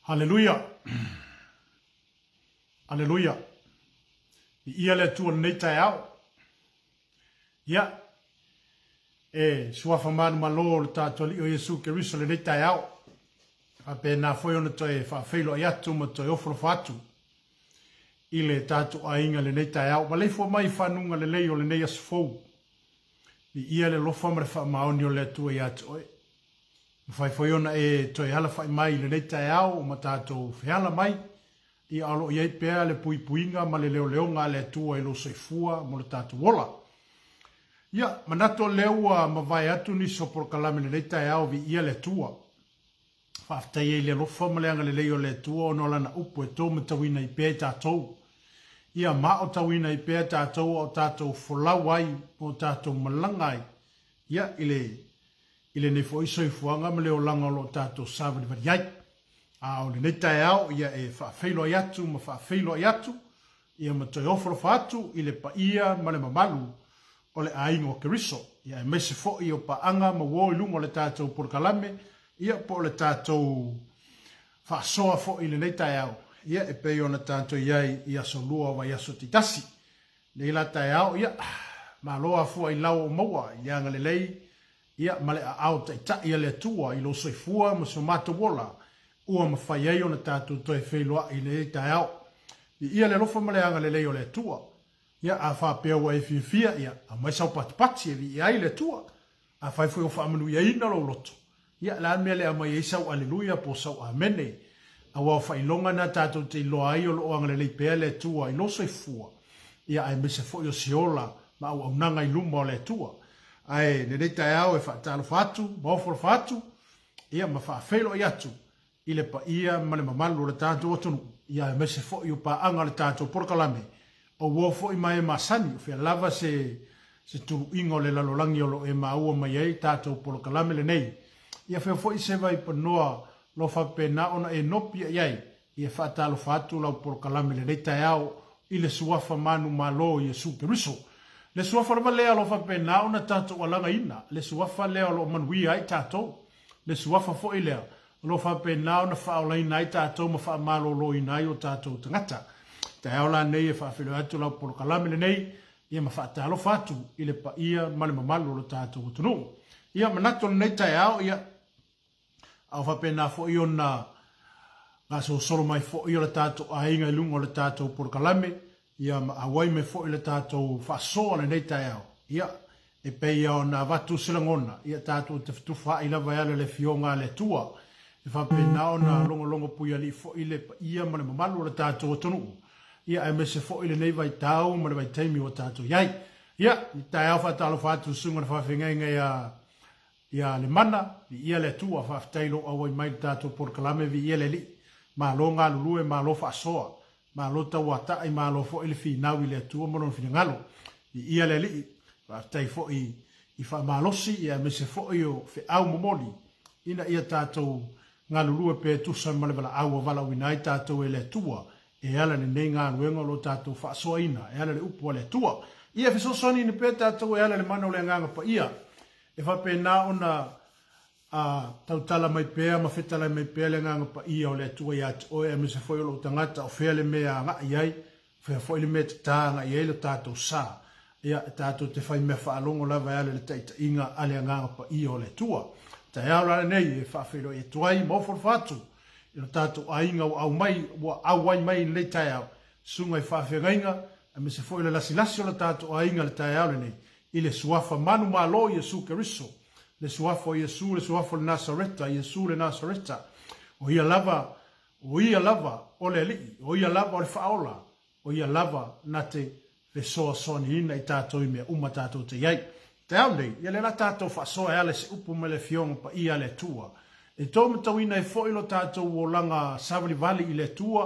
Hallelujah. Hallelujah. Ia le tua nei tai au. Ia. Suafa manu malo le tātoli o Yesu Keriso le nei tai au. A pe nā foi ona toi whawhelo i atu ma toi ofro whatu. I le tātu a inga le nei tai au. Ma leifo mai whanunga le lei o le nei asfou. Ia le lofa mare wha maoni o le atua i atu oi. Fai foi ona toi hala fai mai le nei tai au ma tātou whihala mai. I alo iei pēa le pui puinga ma le leo leonga le atua i lo soifua mo le tātou wola. Ia, manato leua ma vai atu ni sopor kalame le nei tai au vi ia le atua. Whaftai e le lofa ma leanga le leo le atua ono lana upu e tō matawina i pēa tātou. Ia ma o tawina i pēa tātou o tātou folau ai o tātou malangai. Ia, ile ne fo iso i fuanga ma leo langa lo tātou savani vari ai. O le nei tai au, ia e whawhelo i atu, ma whawhelo i atu, ia ma toi ofro whatu, i le pa ia, ma le mamalu, o le aingo Keriso. Ia e mese fo i o pa anga, ma wo i lungo le tātou porkalame, ia po le tātou whasoa fo i le nei tai au. Ia e pei ona tātou iai, ia so lua wa ia so titasi. Le la tai au, ia, ma loa fua i lau o maua, ia anga le lei, ia ma le a au taita ia le atua, i lo soifua, ma so mata wola, ua mawhai ei ona tātou toi wheloa i le tai au. Ia le lofa maleanga le leo le tua. Ia a whapea wa e whiwhia ia. A mai sau patipati e vi ai le tua. A whaifui o whaamanu ia ina lo loto. Ia la mea le a mai e sau aleluia po sau amene. A wau whailonga na tātou te iloa ai o lo anga le leipea le tua i loso i fua. Ia ai mese fo i o siola ma au nanga i luma o le tua. Ai le tai au e whaatalo whatu, maoforo whatu. Ia ma whaafelo i atu. I le pa ia ma le mamalu le tātou atunu. Ia e mese fo i o pa anga le tātou porkalame. O wo fo i mai e masani. O fia lava se turu ingo le lalolangi o lo e maua mai ei tātou porkalame le nei. Ia fia fo i se vai panoa lo whapena ona e nopia iai. Ia whaatalo whatu lau porkalame le nei tai au. I le suafa manu malo i Yesu Keriso. Le suafa rama lea lo whapena ona tātou alanga ina. Le suafa lea lo manui ai tātou. Le suafa fo i lea. Lo fa pe nao na fa ola inai tātou ma fa malo lo inai o tātou tangata. Ta aola nei e fa whilo atu lau polo kalame le nei, ia ma fa talo fatu i le pa ia ma le mamalo lo tātou tunu. Ia manato nei tai ao ia au fa pe na fo i ona nga so soro mai fo i o le tātou a inga ilungo le tātou polo kalame, ia ma awai me fo i le tātou fa soa le nei tai ao. Ia e pe ia o na vatu silangona, ia tātou te fitufa i lava ele le fionga le tua. E whapena o na longo puia li fo ile ia ma le mamalu le tātou atonu. Ia e mese fo ile nei vai tau ma le vai teimi o tātou iai. Ia, i tai au whatalo whatu sunga na whawhenga ia le mana, ia le tua whaftailo au ai mai tātou porkalame vi ia le li. Ma lo ngā lulue, ma lo whasoa, ma lo tau atai, ma lo fo ile whinawi le tua mono whina ngalo. Ia le li, whaftai fo i whamalosi, ia mese fo i o whi au momoli. Ina ia tātou ngā lulua pe tusa ma le wala aua wala winai tātou e le tua, e ala ne nei ngā nuenga lo tātou whaasoa ina, e ala le upu le tua. Ia whisosoni ni pe tātou e ala le mana o le nganga pa ia. E whape nā ona tautala mai pēa, ma whetala mai pēa le nganga pa ia o le tua i atu oe, a mese foi o lo tangata o whea le mea ngā iai, whea foi le mea tā ngā iai le tātou sā. Ia tātou te whai mea whaalongo lava ala le taita inga ale nganga pa ia o le tua. Ta ea rana nei e whawhelo e tuai mawhor whatu. I no tātou ainga o au mai, o au ai mai le tai au. Sunga i whawhengainga, a me se fo i le lasi o le tātou ainga le tai au le nei. I le suafa manu malo Yesu Keriso. Le suafa o Yesu, le suafa le Nasareta, Yesu le Nasareta. O ia lava o le li, o ia lava o le whaola. O ia lava na te soa soni ina i tātou i mea uma tātou te iai. Te au nei, ia le la tātou whasoa e ale se upu me le fionga pa ia le tua. E tō matawina e fo ilo tātou o langa Savali Valley i le tua.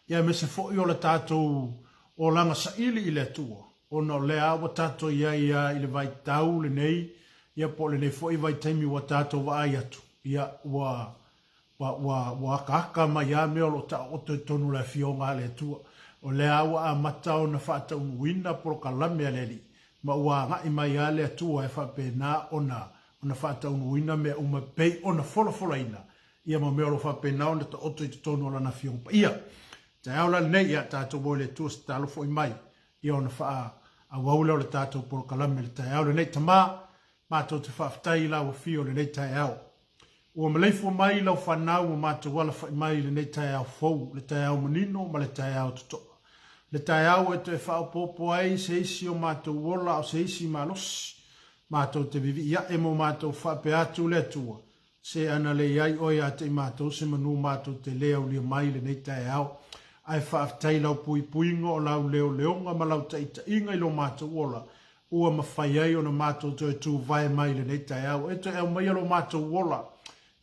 Ia me se fo ilo le tātou o langa Saili i le tua. O no le awa tātou ia i le vai tau le nei. Ia po le nei fo i vai taimi wa tātou wa ai atu. Ia wa aka ma ia mea lo ta oto tonu le fionga le tua. O le awa a matau na whata unuina pro kalame a le li. Ma ua ngai mai ale atua e whape nā ona whata unuina mea uma pei ona fola ina. ia mo mea lo fa penao na ta oto i te tono la na fiong pa ia. Te au la nei ia tātou mo le tua sta lo fo i mai. Ia ona fa a waule o le tātou por kalame le te au le nei tama. Mātou te whaftai la wa fio le nei te au. Ua maleifo mai lau whanau o mātou wala whai mai le nei te au fou. Le te au manino ma le te au tuto. Le tai au e te whao popo ai se isi o mātou wola o se isi malos. Mātou te vivi ia e mo mātou whape atu le tua. Se ana le iai oi a te mātou se manu mātou te leo lia mai le nei tai au. Ai whaaftai lau pui puingo o lau leo leonga ma lau taita inga ilo mātou wola. Ua mawhai ai o na mātou te tu vai mai le nei tai au. E te au mai alo mātou wola.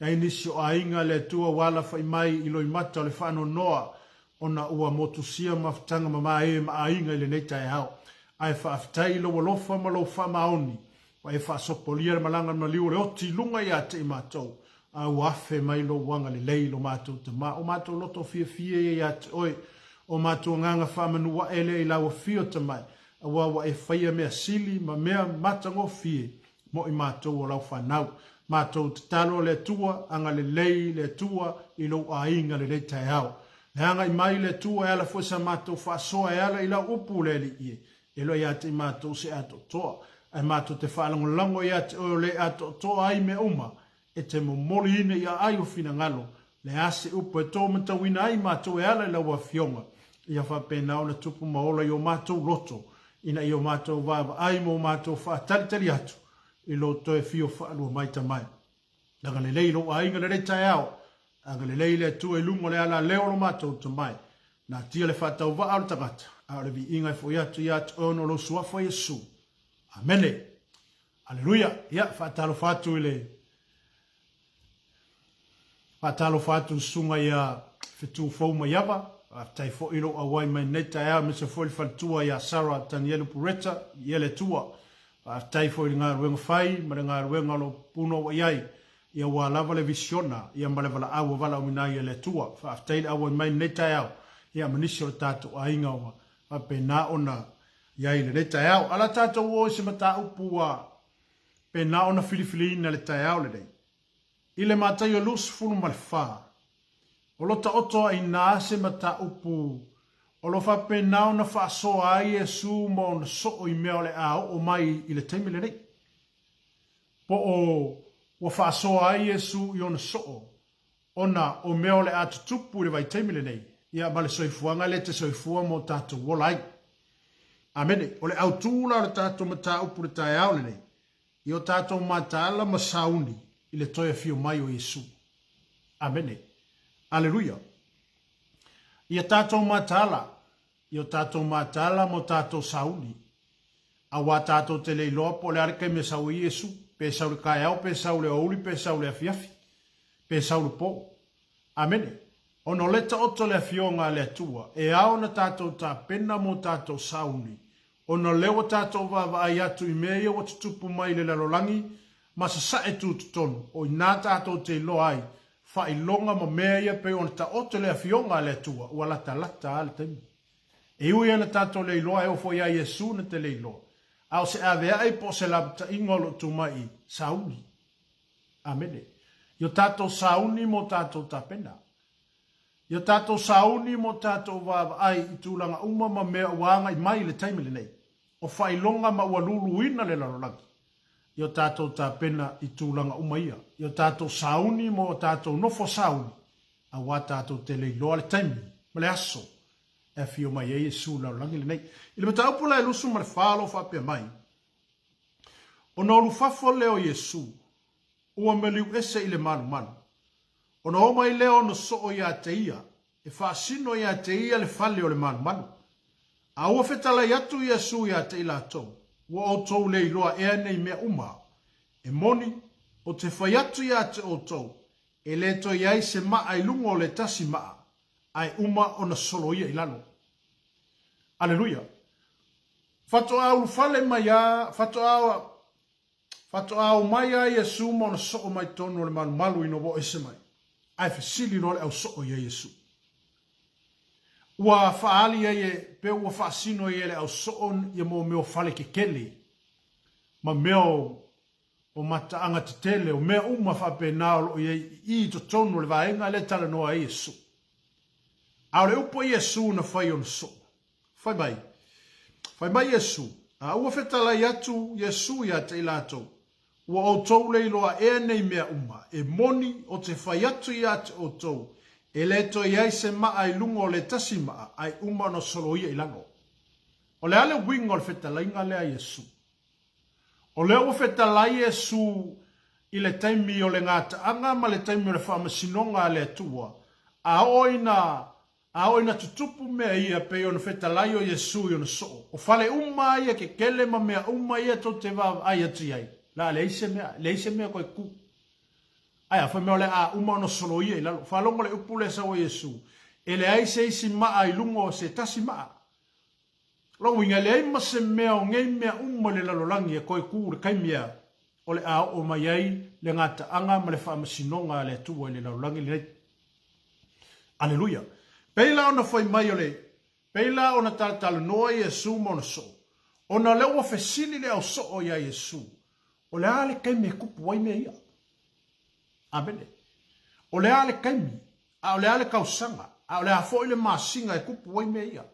Ia inisi o a inga le tua wala whai mai ilo i mata le whano noa. Ona ua motusia mafutanga mama e ma ainga ile nei tai hao. Ai whaafitai lo walofa ma lo whamaoni. Wa e whaasopolia le malanga na liu le oti lunga ia te i mātou. A uafe mai lo wanga le lei lo mātou te mā. O mātou loto fia fia ia te oi. O mātou nganga whamanua ele i lawa fio te mai. A wawa e whaia mea sili ma mea matango fie. Mo i mātou o lau whanau. Mātou te talo le tua, anga le lei le tua, i lo ainga le nei tai hao. Hanga i mai le tua e ala fwesa mātou whaasoa e ala i la upu le li ie. E lo i ate i mātou se ato toa. Ai mātou te whaalango lango i ate o le ato toa ai me uma. E te momoli ine i a ai o fina ngalo. Le ase upu e tō matawina ai mātou e ala i la ua fionga. Ia whapena o na tupu maola i o mātou loto. Ina i o mātou vava ai mo mātou whaatalitali atu. I lo toe fio whaalua mai ta mai. Nanga le leilo a inga le reitai au. Aga le leile tu e lungo le ala leo lo mātou te mai. Nā tia le whātau wa au tagata. A le vi ingai fo iatu i atu ono lo suafa Yesu. Amene. Aleluia. Ia, whātalo whātu i le. Whātalo whātu sunga i a whetu whauma iawa. Tai fo ilo a wai mai neta ea. Misa fo ili whantua i a Sarah Tanielu Pureta. I ele tua. Tai fo ili ngā ruenga whai. Mare ngā ruenga lo puno wa iai. Ia wa lava le visiona, ia mbale wala awa wala uminai e le tua. Whaafteile awa mai neta au. Ia manisio le tātou a inga wa. Wape nā ona iai le neta au. Ala tātou o se mata upu wa. Pe nā ona filifili ina le tai au le dei. Ile mātai o lusu funu ma le wha. O lota oto ai nā se mata upu. O lo whape nā ona whaasoa ai e su mo na soo i mea le au o mai i le teimi le nei. Po o wa whaasoa ai Yesu i ona soo. Ona o meo le atu tupu le vai teimile nei. Ia ma le soifuanga le te soifua mo tātou wolai. Amene, o le au tūla le tātou mata upu le tai au le nei. I o tātou matala ma sauni i le toia fio mai o Yesu. Amene. Aleluia. I o tātou matala. I o tātou matala mo tātou sauni. A wa tātou te leiloa po le arke me sau i Yesu. Pe sau le kai au, pe sau le ouli, pe sau le afiafi. Pe sau le po. Amene. Ono leta oto le afionga le atua. E ao na tātou tā pena mo tātou sauni. Ono lewa tātou vava ai atu i mea o tutupu mai le lalolangi. Masa sa e tu tutonu. O i nā tātou te ilo ai. Fa i longa ma mea pe ona ta oto le afionga le atua. Ua lata lata ale temi. E ui ana tātou le iloa e o fo ia Yesu na te le iloa. Au se avea ai po se labta ingolo tu mai sauni. Amene. Yo tato sauni mo tato tapena. Yo tato sauni mo tato vava ai i tūlanga uma ma mea wanga i mai le taimile nei. O whailonga ma ua lulu ina le larolangi. Yo tato tapena i tūlanga uma ia. Yo tato sauni mo tato nofo sauni. A wa tato te le loa le taimile. Ma le aso. E fio mai e Yesu la langi le nei. I le mata upula e lusu ma le whalo whapea mai. O na olu whafo leo Yesu. Ua me liu ese i le manu manu. O na oma i leo no soo ia te ia. E whaasino ia te ia le whale o le manu manu. A ua whetala i atu Yesu ia te ila atou. Ua o tou le iloa ea nei mea uma. E moni o te whai atu ia te o tou. E le to iai se maa i lungo le tasi maa. Ai uma o na solo ia ilano. Aleluia. Fato au fale mai a, fato au mai a Yesu mo na soo mai tono le malu malu ino bo ese mai. Ai fesili no le au soo ia Yesu. Ua faali ia pe ua faasino ia le au soo ia mo meo fale ke kele. Ma meo o mataanga te tele o mea uma whapena o i to tonu le vaenga le tala noa Iesu. A le upo Iesu na whai on so. Whai mai Iesu. A ua whetalai atu Iesu ia te ilato. Ua o tau leiloa e nei mea uma. E moni o te whai atu ia te o tau. E le to iai se maa ai lungo le tasi maa ai uma no solo ia ilango. O le ale wingo le whetalai nga lea Iesu. O leo o whetalai Iesu i le taimi o le ngata anga ma le taimi o le whamasinonga le atua. A oina tutupu mea ia pe o na whetalai o Iesu i o na soo. O whale uma ia ke kele ma mea uma ia to te waw ai ati ai. La le ise mea koe ku. Ai a wha mea o le a uma o na solo ia i lalo. Whalongo le upule sa o Iesu. E le aise isi maa i lungo o se tasi maa. Lo winga le aima se mea o ngei mea uma le lalolangi e koe kūre kai mea o le a o mai ai le ngata anga ma le whaamasinonga le atua le lalolangi le nei. Aleluia. Peila ona whai mai o le. Peila ona talatala noa Iesu mo na so. Ona leo o whesili le au so o ia Iesu. O le ale kai mea kupu wai mea ia. Amene. O le ale kai mi. A o le ale kausanga. A o le a fo ile maasinga e kupu wai mea ia.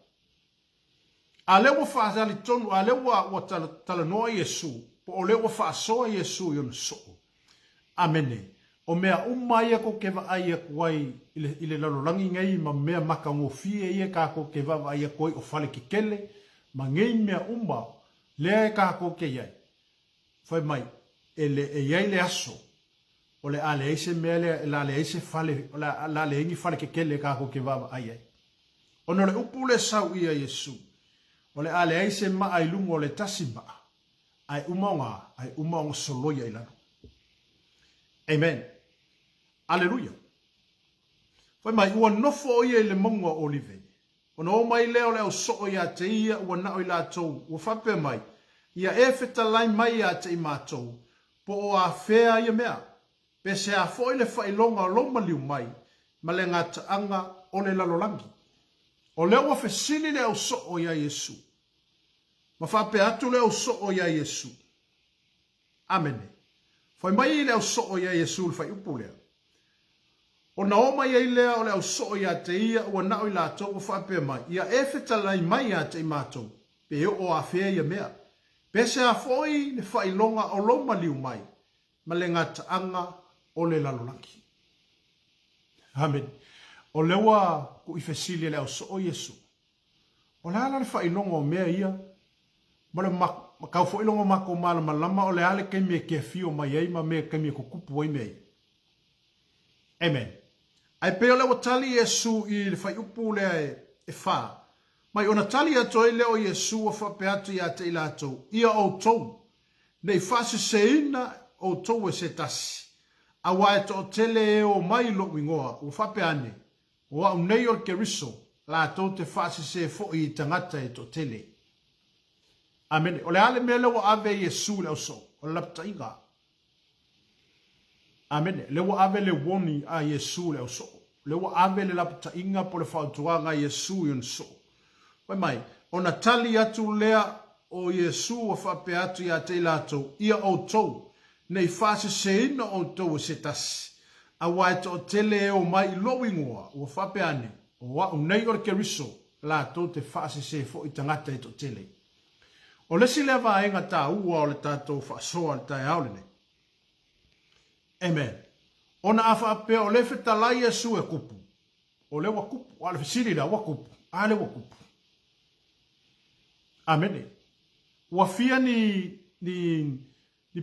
A lewa whaasali tonu, a lewa tala noa Iesu, po o lewa whaasoa Iesu i ona soo. Amene. O mea umaia ko kewa aia kuai ile lalolangi ngai ma mea maka ngofie ia kako kewa aia koi o whale kikele, ma ngai mea umba lea kako ke iai. Whai mai, e iai le aso, o le ale eise mea le eise whale, o le ingi whale kikele kako kewa aia. Ono le upu le sau ia Iesu. O le ale aise maa ai lungo le tasi maa. Ai umaonga soloia ilano. Amen. Aleluia. Wai mai, ua nofo o ia le monga olive. Ona o mai leo leo soo ia te ia ua nao ila atou. Ua whape mai. Ia e whetalai mai ia te ima atou. Po o a whea ia mea. Pese a fo ile whailonga o loma liu mai. Ma le ngata anga o le lalolangi. O leo wa whesili leo soo ia Iesu. Ma whape atu leo soo ia Iesu. Amene. Whai mai leo soo ia Iesu le whai upu lea. O na oma ia lea o leo soo ia te ia ua nao i lato o whape mai. Ia e whetalai mai ia te imato. Pe o a whea ia mea. Pese a foi le whailonga o loma liu mai. Ma le ngata anga o le lalolangi. Amen. O lewa ku i whesili leo soo Iesu. O le ala le whailonga o mea ia. Ma le kau whailonga mako mala malama o le ale kei mea kia fio mai ei ma mea kei mea kukupu wai mea. Amen. Ai peo lewa tali Iesu i le whai upu lea e wha. Mai ona tali ato e leo Iesu a whape atu i a te ila atou. Ia o tou. Nei whase se ina o tou e se tasi. A wae to o tele e o mai lo wingoa o whape ane. O au nei o ke riso. La atou te whase se fo i tangata e to tele. Amen. O le ale mea lewa ave Iesu leo so. O lapta inga. Amen. Lewa ave le woni a Iesu leo so. Lewa ave le lapta inga po le whautuanga Iesu yon so. Wai mai, o na tali atu lea o Iesu o whape atu i a te ilato, ia o tou, nei whase se ina o tou se tasi. A waita o tele e o mai lo ingoa, o whape ane, o wa unei or ke riso, la tou te whase se fo i tangata i to tele. O lesi lea vaenga ta ua o le tatou whasoa le tai aulene. Amen. O na a whape o le whetalai Iesu e kupu. O le wa kupu, o le whisiri la wa kupu, a le wa kupu. Amene. Ua fia ni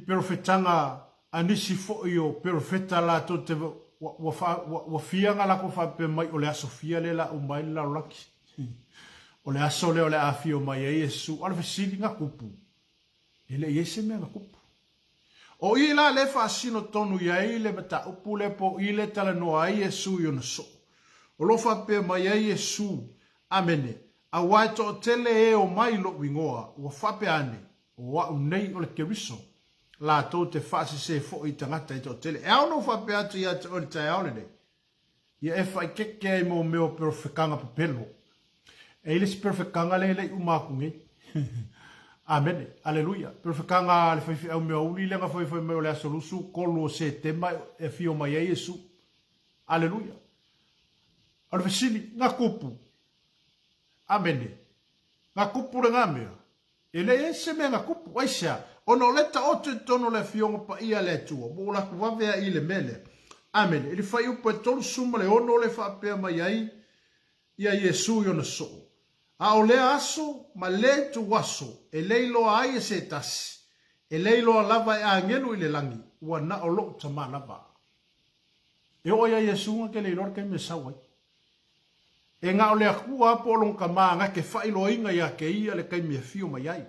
perfetanga anisi fo yo perfeta la to te ua fia nga la ko fa pe mai o le aso fia le la o mai la laki. O le aso le o le afio mai e Yesu o le fasili nga kupu. Ele yese me nga kupu. O i la le fa sino tonu ya ile mata upule po ile tala no ai Yesu yo no so. O lo fa pe mai e Yesu. Amene. A waito tele e o mai lo wingoa, ua whape ane, o wa unei o le keriso, la tau te whasi se fo i tangata i tō tele. E au no whape atu i atu o le tai aolene. Ia e whai keke ai mo meo perfekanga papelo. E ile si perfekanga le umaku nge. Amen. Aleluia. Pero whakanga le whaiwhi au mea uli lenga whaiwhi meo le asolusu kolo se tema e fio mai e Yesu. Aleluia. Ale whisili ngā kupu. Amen. Ngā kupu re ngā mea. Ele e se mea ngā kupu. Waisia. Ono leta o te tono le fionga pa ia le tua. Mo la kuwawea i le mele. Amen. Ele whai upo e tolu suma le ono le whapea mai ai. Ia Yesu i ona soo. A o lea aso, ma le tu waso, e leilo ai e se tasi, e leilo lava e angenu i le langi, ua na o lo tama lava. E o ia Yesu nga ke leilo ke me sawai. E nga o lea kua apo long ka maa nga ke whailo inga ia ke ia le kai mea fio mai ai.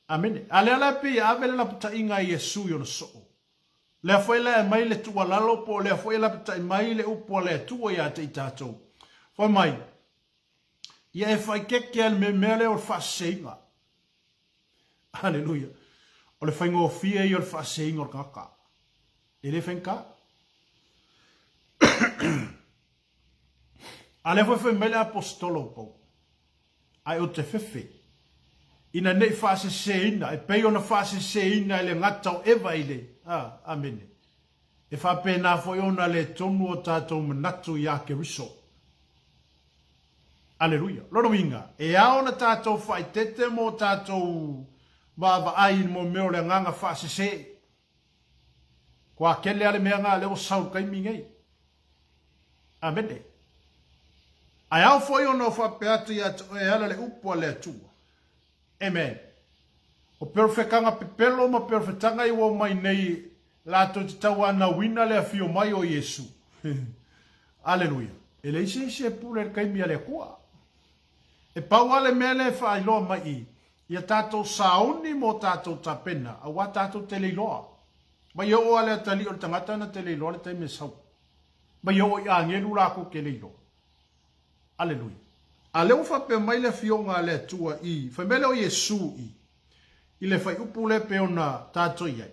Amene. A lea la pe ia avele la puta inga Yesu i ona soo. Lea whaila e mai le tua lalo po, lea whaila puta i mai le upo lea tua ia te i tātou. Whai mai. Ia e whai keke al me mele o le whaaseinga. Halleluja. O le whai ngō fia i o le whaaseinga o le kaka. E le whenka? A le whai mele apostolo pou. Ai o te whewhi. Ina nei whaaseseina. E pei ona whaaseseina i le ngatau ewa i le. Amene. E whapena whai ona le tonu o tātou manatu i ake riso. Aleluia. Loro minga. E ao na tātou whai tete mo tātou wawa ai mo meo le nganga whaasese. Kua kele ale mea ngā leo sau kai mingei. Amene. Ai ao whai ono whapeatu i atu e ala le upua le atua. Amen. O perfekanga pepelo ma perfetanga i wo mai nei lato te tau ana wina le afio mai o Yesu. Aleluia. E le ise pule kai mia le kua. E pau ale mele wha iloa mai i. Ia tātou sauni mo tātou tapena. A wā tātou te leiloa. Mai o ale atali o le tangata na te leiloa le taime sau. Mai o i angelu lako ke leiloa. Aleluia. A leo whape mai le fionga le tua i. Whai mele o Yesu i. I le whai upu le peona tātou iai.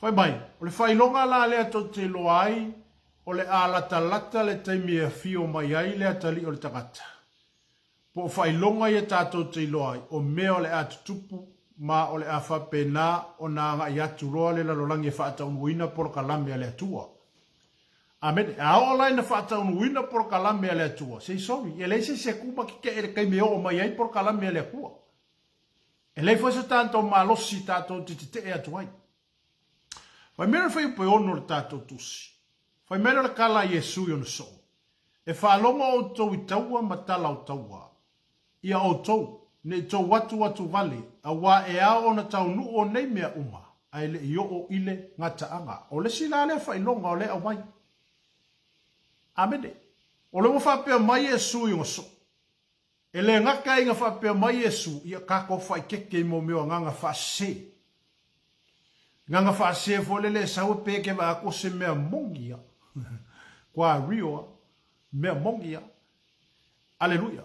Whai mai. O le whai longa la le ato te loa ai. O le alata lata le taime a fio mai ai le atali o le tangata. Po fai longa ia tātou te iloai, o mea o le atu tupu, ma o le awha pēnā, o nā ngā i atu roa le lalolangi e whaata unuina por kalame a le atua. Amen. A o lai na whaata unuina por kalame a le atua. Sei sorry, e leise se kuma ki ke ere kai meo o mai ai por kalame a le akua. E lei fwese tātou malosi tātou te e atuai. Fai mera fai upe ono le tātou tusi. Fai mera le kala Yesu i ona so. E whaalonga o tau i taua matala o taua. Ia o tau, ne tau watu vale, a wā e ao na tau nu o nei mea uma, a ele i o ile ngata anga. O le sila le whailonga o le au mai. Amene. O le whapea mai Yesu i ngoso. E le ngaka inga whapea mai Yesu, ia kako whai keke i mo meo nganga whase. Nganga whase fo le sau peke wa ako se mea mongia. Kwa rioa, mea mongia. Aleluia.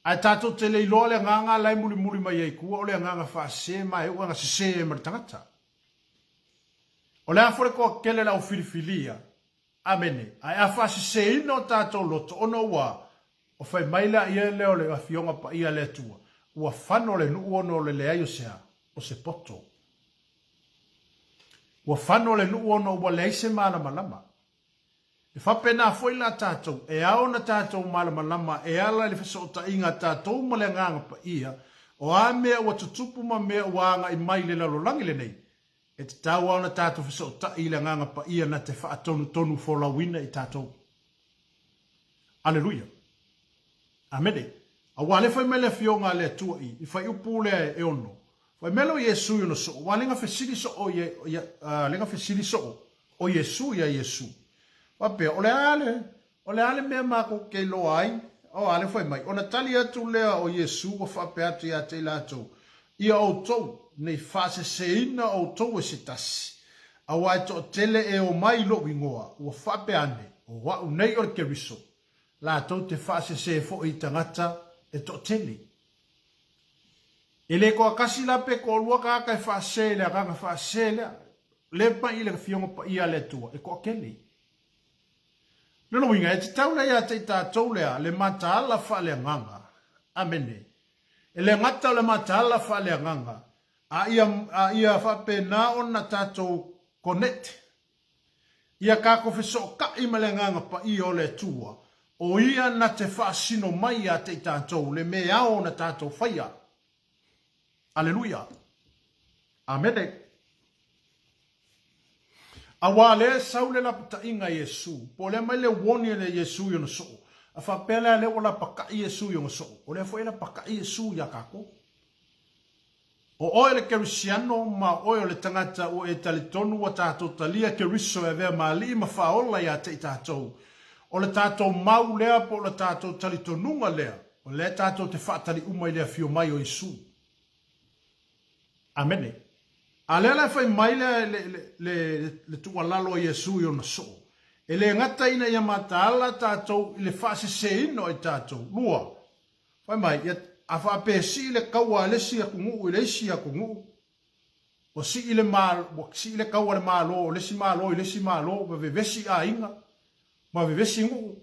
Ai tātou te leiloa le nganga lai muli mai ei kua o le nganga whaase mai e uanga se e maritangata. O le afore koa kele lau filifilia. Amene. Ai a whaase se ino tātou loto ono ua o whai maila ia leo le afionga pa ia le tua. Ua whano le nuu ono le leai o sea o se poto. Ua whano le nuu ono ua leise malama. E whapena foi la tātou, e ao na tātou malama e ala le whasota inga tātou ma le nganga pa ia, o a mea ua tutupu ma mea uanga i mai le lalolangi le nei. E te tau ao na tātou whasota i le nganga pa ia na te whaatonu wholawina i tātou. Aleluia. Amene. A wale whai mele fionga le tua i whai upu le e ono. Whai mele o Yesu ino so, wa lenga whesiri so o Yesu ia Yesu. Wapea, ole ale mea mako ke loa ai, o ale fai mai. Ona tali atu lea o Yesu o whapea atu ia te ilatou. Ia o tou, nei whase seina o tou e se tasi. A wai to tele e o mai lo ingoa, ua whapea ane, o wau nei o ke riso. La tou te whase se fo i tangata e to tele. E le koa kasi lape ko lua kaka e whase lea, kanga whase lea, le pa i le fionga pa ia le tua, e koa kele. Lolo winga, e te taula ia te tātou lea, le mata ala wha le nganga. Amene. Ele ngata le matala fa le nganga. A ia fa pena ona tatou connect. Ia kako fiso ka imale nganga pa i ole tua. O ia na te fa sino mai a te tatou le me ao na tatou faya. Aleluia. Amen. Awale saule la pata inga Yesu. Po le mai le woni le Yesu yo no so. A fa pele le ola paka Yesu yo no so. O le foi la paka Yesu ya kako. O oe le kerisiano ma oe le tangata o e tali tonu wa tātou talia keriso e vea ma li ma whaola ya te tātou. O le tātou mau lea po le tātou tali tonunga lea. O le tātou te whaatali umai lea fio mai o Isu. Amene. A lea lai whai mai le tualalo o Yesu yo na so. E le ngata ina ia mataala tātou i le whaase se ino i tātou. Lua. Whai mai, a fa pesi le kaua le si akungu le si akungu o si le mal o si le kaua le malo le si malo ve vesi a inga ma ve vesi ngu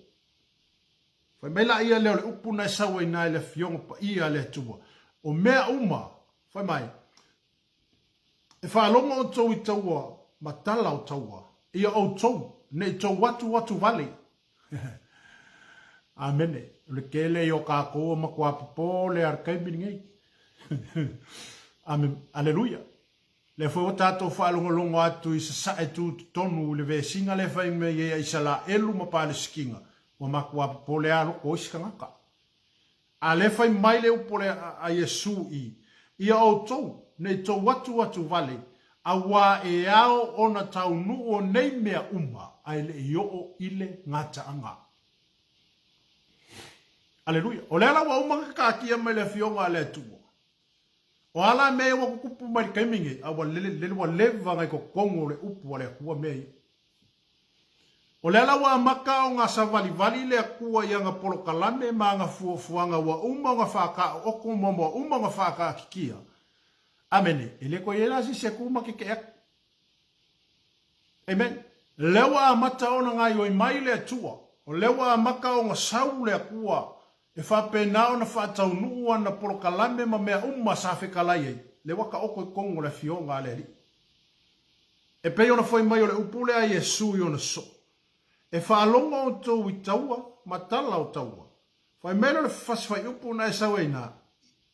fa mela ia le upuna sa we na le fiong pa ia le tua o mea uma fa mai e fa longa o tau i taua matala o taua ia o tau ne tau watu vale Amene. Le kele yo kako ma kwa popo le arkai bingi. Amen. Alleluia. Le fo tato fa longo atu i sa etu tonu le ve singa le fa me ye isala elu ma pa le skinga. O ma kwa popo le alo o iskanga. A le fa mai le upole a Yesu i. Ia o tou ne to watu vale. A wa e ao ona tau nu o nei mea uma. Ai le yo o ile ngata anga. Aleluia. O le ala wa umanga ka kia mai le fionga le tuo. O ala me wa kupu mai kaimingi. A wa lele wa leva ngai ko kongo le upu wa le kua mei. O le ala wa maka o nga savali le kua ia nga polo kalame ma nga fuanga wa umanga whaka oko momo umanga whaka kikia. Amene. Ele ko yela si se kuma kike ek. Amen. Lewa amata ona ngai o mai le tua. O lewa maka o nga sau le kua. E whape nao na whaatau nua na polo kalame ma mea sa whekalai ei. Le waka oko i kongo le fionga le ri. E pei ona whai mai o le upule a Yesu i ona so. E whaalonga o tau i taua, ma tala o taua. Whai mena le whaswhai upu na e saweina.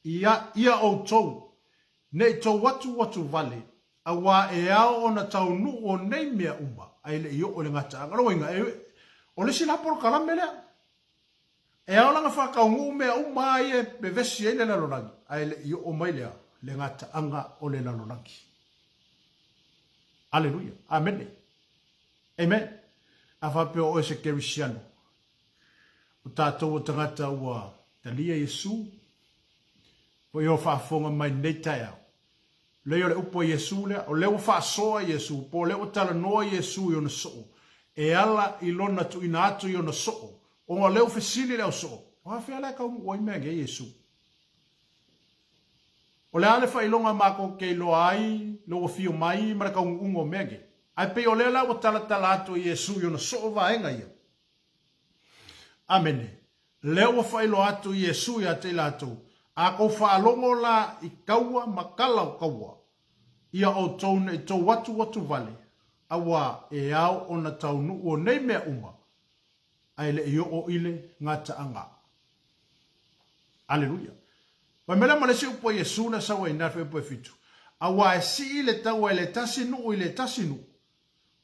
Ia o tau. Ne i tau watu vale. A wā e ao o na tau nu o nei mea Ai le i o le ngata. Ngaroinga, o le sila polo kalame lea. E ao langa whakaungu mea umai e bevesi e le lalonagi. Ai le i o mai lea le ngata anga o le lalonagi. Aleluia. Amen. Amen. A whapeo o e se kerisiano. O tātou o tangata ua talia Yesu. Po i o whaafonga mai nei tai au. Leo le upo Yesu lea. O leo whaasoa Yesu. Po leo tala noa Yesu i ona soo. E ala i lona tu ina atu i ona soo. O ngā leo fesili leo so. O hawhia lea kau oi mea ge Yesu. O le ale whailonga mako kei loa ai, loa fio mai, mara kau ungo mea ge. Ai pe o lea o tala atu Yesu yona so o vaenga ia. Amene. Leo o whailo atu Yesu ia te lato. A kou whaalongo la i kaua makala o kaua. Ia o taune i tau watu vale. Awa e ao o na taunu o nei mea uma. Ai le i o ile ngata anga. Aleluia. Wa mele ma le si upo Yesu na sawa i nafe upo e fitu. Awa e si ile tawa ile tasi nu ile tasi nu.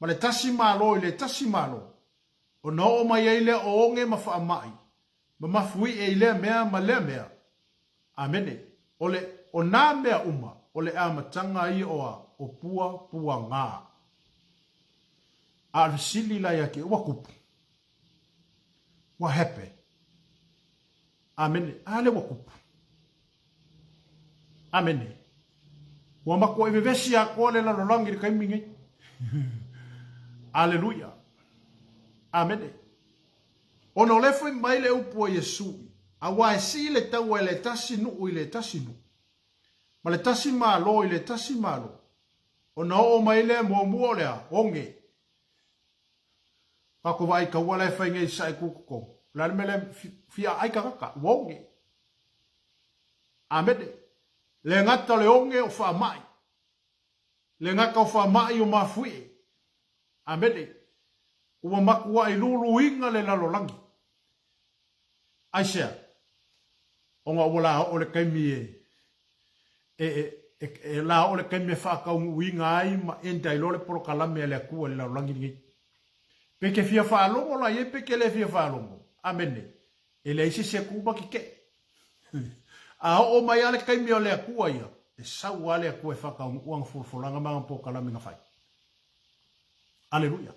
Ma le tasi malo ile tasi malo. O na o mai ile o onge ma wha mai. Ma mafui e ile mea ma le mea. Amene. O na mea uma. O le amatanga i oa o pua ngā. A risili la yake ua kupu. Wa hepe. Amene. Ale wa kupu. Amene. Wa mako e vevesi a kole la lolangi de kaimingi. Aleluia. Amene. Ono lefo mai le upo Yesu. A wa si le tau le tasi nu ile tasi nu. Ma le tasi malo ile tasi malo. Ono o mai le mo le onge. Kako vai ka wala fa ngai sai kuko. La mele fia ai ka ka wonge. Amene. Le ngata le onge o wha mai. Le ngaka o wha mai o mafui. Amene. Ua makua i lulu inga le lalolangi. Aisea. Onga wala o le kaimi e la o le kaimi whakau uinga ai ma enda i lole poro kalame e le akua le lalolangi ni. Peke fia whaalongo la ye peke le fia whaalongo. Amene. E le isi se kuba ki ke. A o mai ale kaimi o le akua ia. E sau ale akua e whakau uang fulfulanga mga poro kalame nga whai. Aleluia.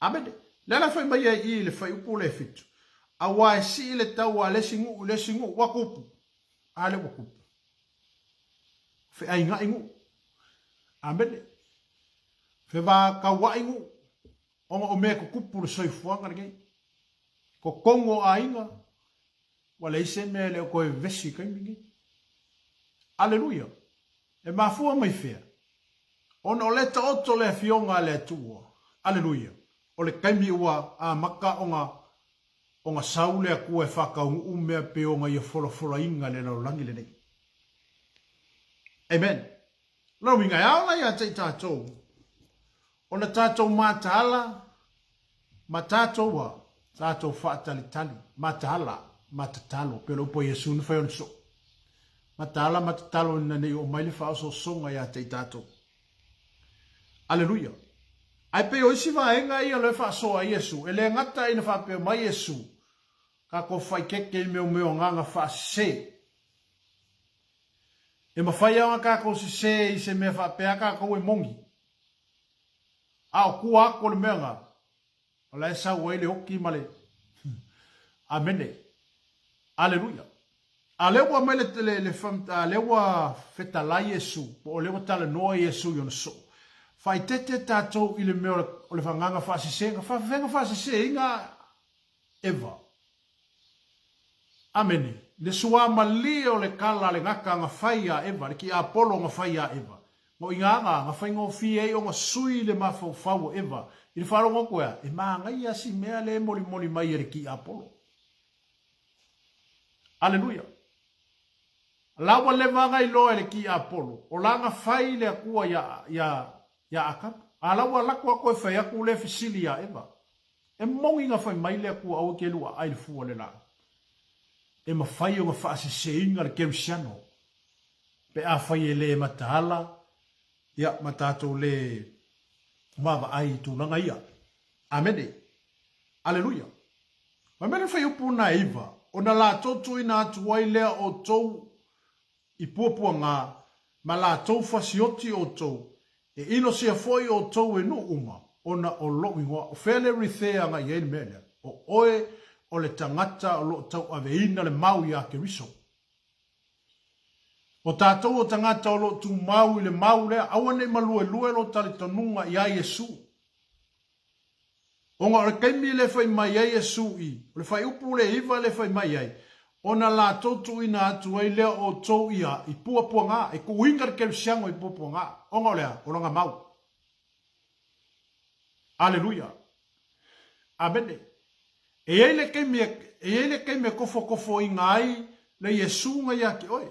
Amene. Lela whai mai i le whai upo le fitu. A wae si le tau a le singu, wakupu. A le wakupu. Fe ai nga ingu. Amene. Fe wa ka wa ingu. Onga o mea ko kupu le soifuanga ngei. Ko kongo a inga. Wale ise mea le o koe vesi kaimi ngei. Aleluia. E mafua mai fea. Ona o leta oto le fionga le tua. Aleluia. O le kaimi ua a maka onga saule a kua e whakau umea pe onga ia wholofola inga le lau langi le nei. Amen. Lau inga aula ia tei tātou. Ona tātou mātaala, ma tātou wa, tātou whaatalitali, mātaala, mātatalo, pero upo Yesu ni whai on so. Mātaala, mātatalo ina nei o maile whaaso songa ia tei tātou. Aleluia. Ai pe o isi vaenga ia le whaasoa Yesu, ele ngata ina whapeo mai Yesu, ka ko whai keke i meo nganga whaase. E mawhai anga ka ko se i se mea whapea ka ko e mongi. A o kua ako le mea ngā. O la e sa ua ile hoki male. Amene. Aleluia. A lewa mai le whamta, a lewa whetala Yesu, o lewa tala noa Yesu yon so. Whai tete tātou i le mea o le whanganga whaasisenga, whawhenga whaasisenga eva. Amene. Le sua mali o le kala le ngaka nga whaia eva, le ki Apollo nga whaia eva. Ngo inganga nga whaingo fie o nga sui le mafau fau eva. I le wharongo koea, e maa ngai asi mea le moli mai ere ki Apollo. Aleluia. Lawa le vangai loa le ki Apollo. O langa whai le akua ya akap. A lawa lakua koe whai aku le fisilia eva. E mongi nga whai mai le akua au ke lua ai le fua le la. E ma whai o nga whaase se inga le kerusiano. Pe a whai e le matahala. Ia matatou le mava ai tūnanga ia. Amene. Aleluia. Ma mene whai upu na iwa. O na la totu ina atu wai lea o tou i puapua ngā. Ma la tou fasioti o tou. E ino sia foi o tou e nu uma. O na o lo ingoa. O whele rithea ngā iei mele. O oe o le tangata o lo tau aveina le mau ia ke riso. O tātou o tangata o lo tu mau i le mau lea, awane malue lue lo tali tonunga i a Yesu. O ngā kaimi le whai mai a Yesu i, o le whai upu le iwa le whai mai ai, o na la totu ina atu ai lea o tau ia, i puapua ngā, e ku ingar keru siango i puapua ngā, o ngā lea, o nga mau. Aleluia. Amene. E eile kaimi kofo i ngā ai, le Yesu ngā ia ki oi.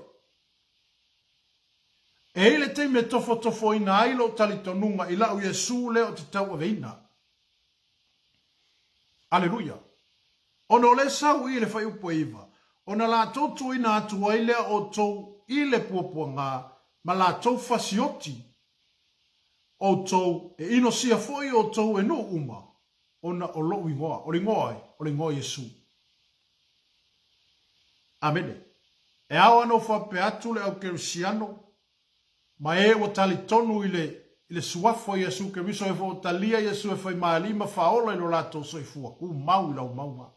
E ele te me tofo ina ai lo tali tonunga i lau Yesu leo te tau aveina. Aleluia. Ono le sau i le whai upo iwa. Ona la totu ina atu ai lea o tou i le puapua ngā, ma la tou fasioti o tou e ino sia foi o tou e no uma. Ona o lo ingoa, o ringoa Yesu. Amene. E awa no whape atu le au kerusiano, ma e o tali tonu i le suafo Yesu ke miso e fo talia Yesu e fai maalima faola i lo lato so i fua. Ku mau i lau maua.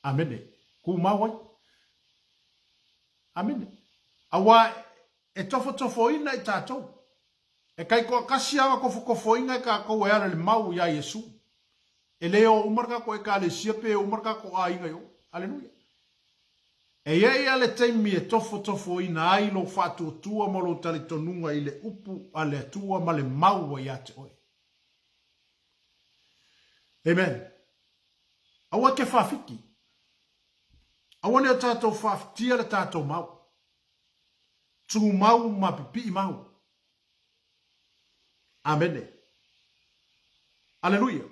Amene. Ku mau ai. Amene. Awa e tofo ina i tātou. E kai koa kasi awa kofo ina i ka kou e ara le mau i a Yesu. E leo umarka ko e ka le siape e umarka ko a inga yo. Aleluia. E iei ale teimi e tofo ina ai lo whātua tua mo lo tali tonunga i le upu a le atua ma le maua i ate oi. Amen. Awa ke whawhiki. Awane o tātou whaafitia le tātou mau. Tungu mau ma pipi mau. Amene. Aleluia.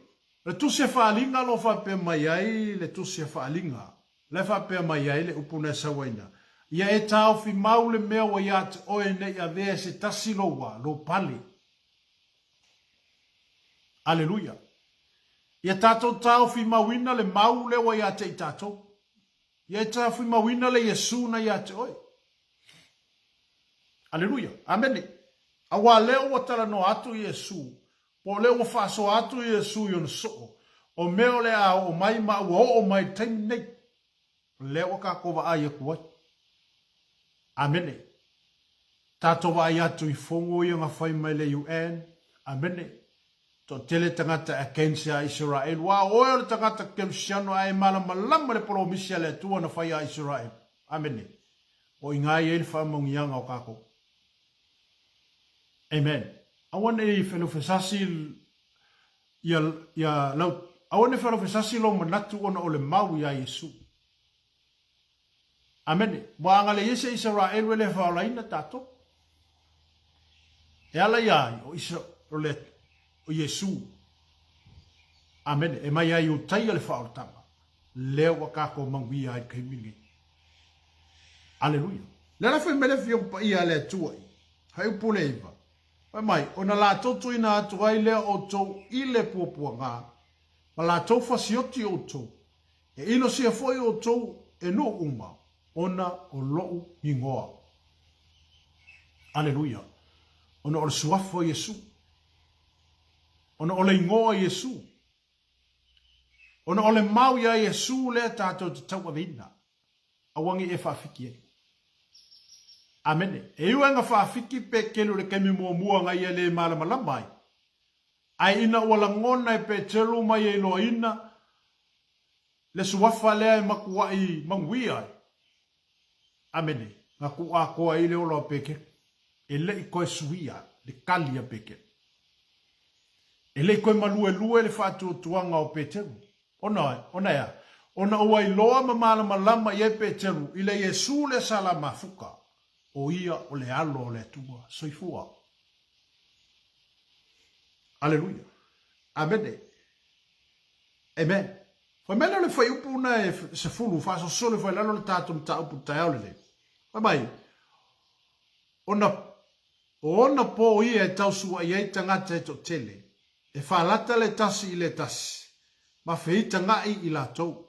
Le tusia whaalinga lo whape mai ai, le tusia whaalinga. Le whape mai ai le upune sawaina. Ia e tau fi mau le mea wa ia te oe ne ia vea se tasi loa, lo pali. Aleluia. Ia tātou tau fi mawina le mau le wa ia te i tātou. Ia e tau fi mawina le Yesu na ia te oe. Aleluia. Amene. Awa leo wa tala no atu Yesu. Po leo wa faso atu Yesu yon so. O meo le a o mai ma o mai taim nei. Leo ka kova aia kuwai. Amene. Tato wa atu I fongo i nga whai mai le UN. Amene. To tele tangata a kensia Israel. Wa oe le tangata kemsiano ai malama lama le polo misia le tua na whai a Israel. Amene. O ingai e le whamongi anga o kako. Amen. Awane I whenofesasi ia lau. Awane whenofesasi lo manatu ona o le mau ia Yesu. Amen. Wa le yese Israel wele whaolaina tato. E ala iai o Israel o Yesu. Amen. E mai ai o tai ale whaoltanga. Leo wa kako mangui ai kaimingi. Aleluia. Lera whi mele fio pa ia le tuai. Hai upule iwa. Mai, ona la toto ina atu ai lea o tau I le puapua ngā. Ma la tau fasioti o tau. E ino sia foi o tau e no uma. Ona o lou ingoa. Aleluia. Ona o le suafo Yesu. Ona o le ingoa Yesu. Ona o le mau ia Yesu lea tātou te tau avina. Awangi e whawhiki e. Amene. E iwa nga whaafiki pe kelu le kemi mua ngai e le malama mai. Ai ina wala ngona e pe telu mai e loa ina. Le suwafa lea e makua I mangui ai. Amene. Nga kua koa I le olo peke. E le I koe suia. Le kalia peke. E le I koe lue le whaatu tuanga o pe telu. Ona ea. Ona ua I loa ma malama I e pe telu. I le Yesu le salama fuka. O ia o le alo o le tua soifua. Aleluia. Amene. Amen. Fa mena le fai upu na e se fulu fa so sole fa lalo le tato mta upu tae le. Fa mai. Ona po ia e tau sua ia I tangata e to tele. E fa lata le tasi I le tasi. Ma feita ngai I la tau.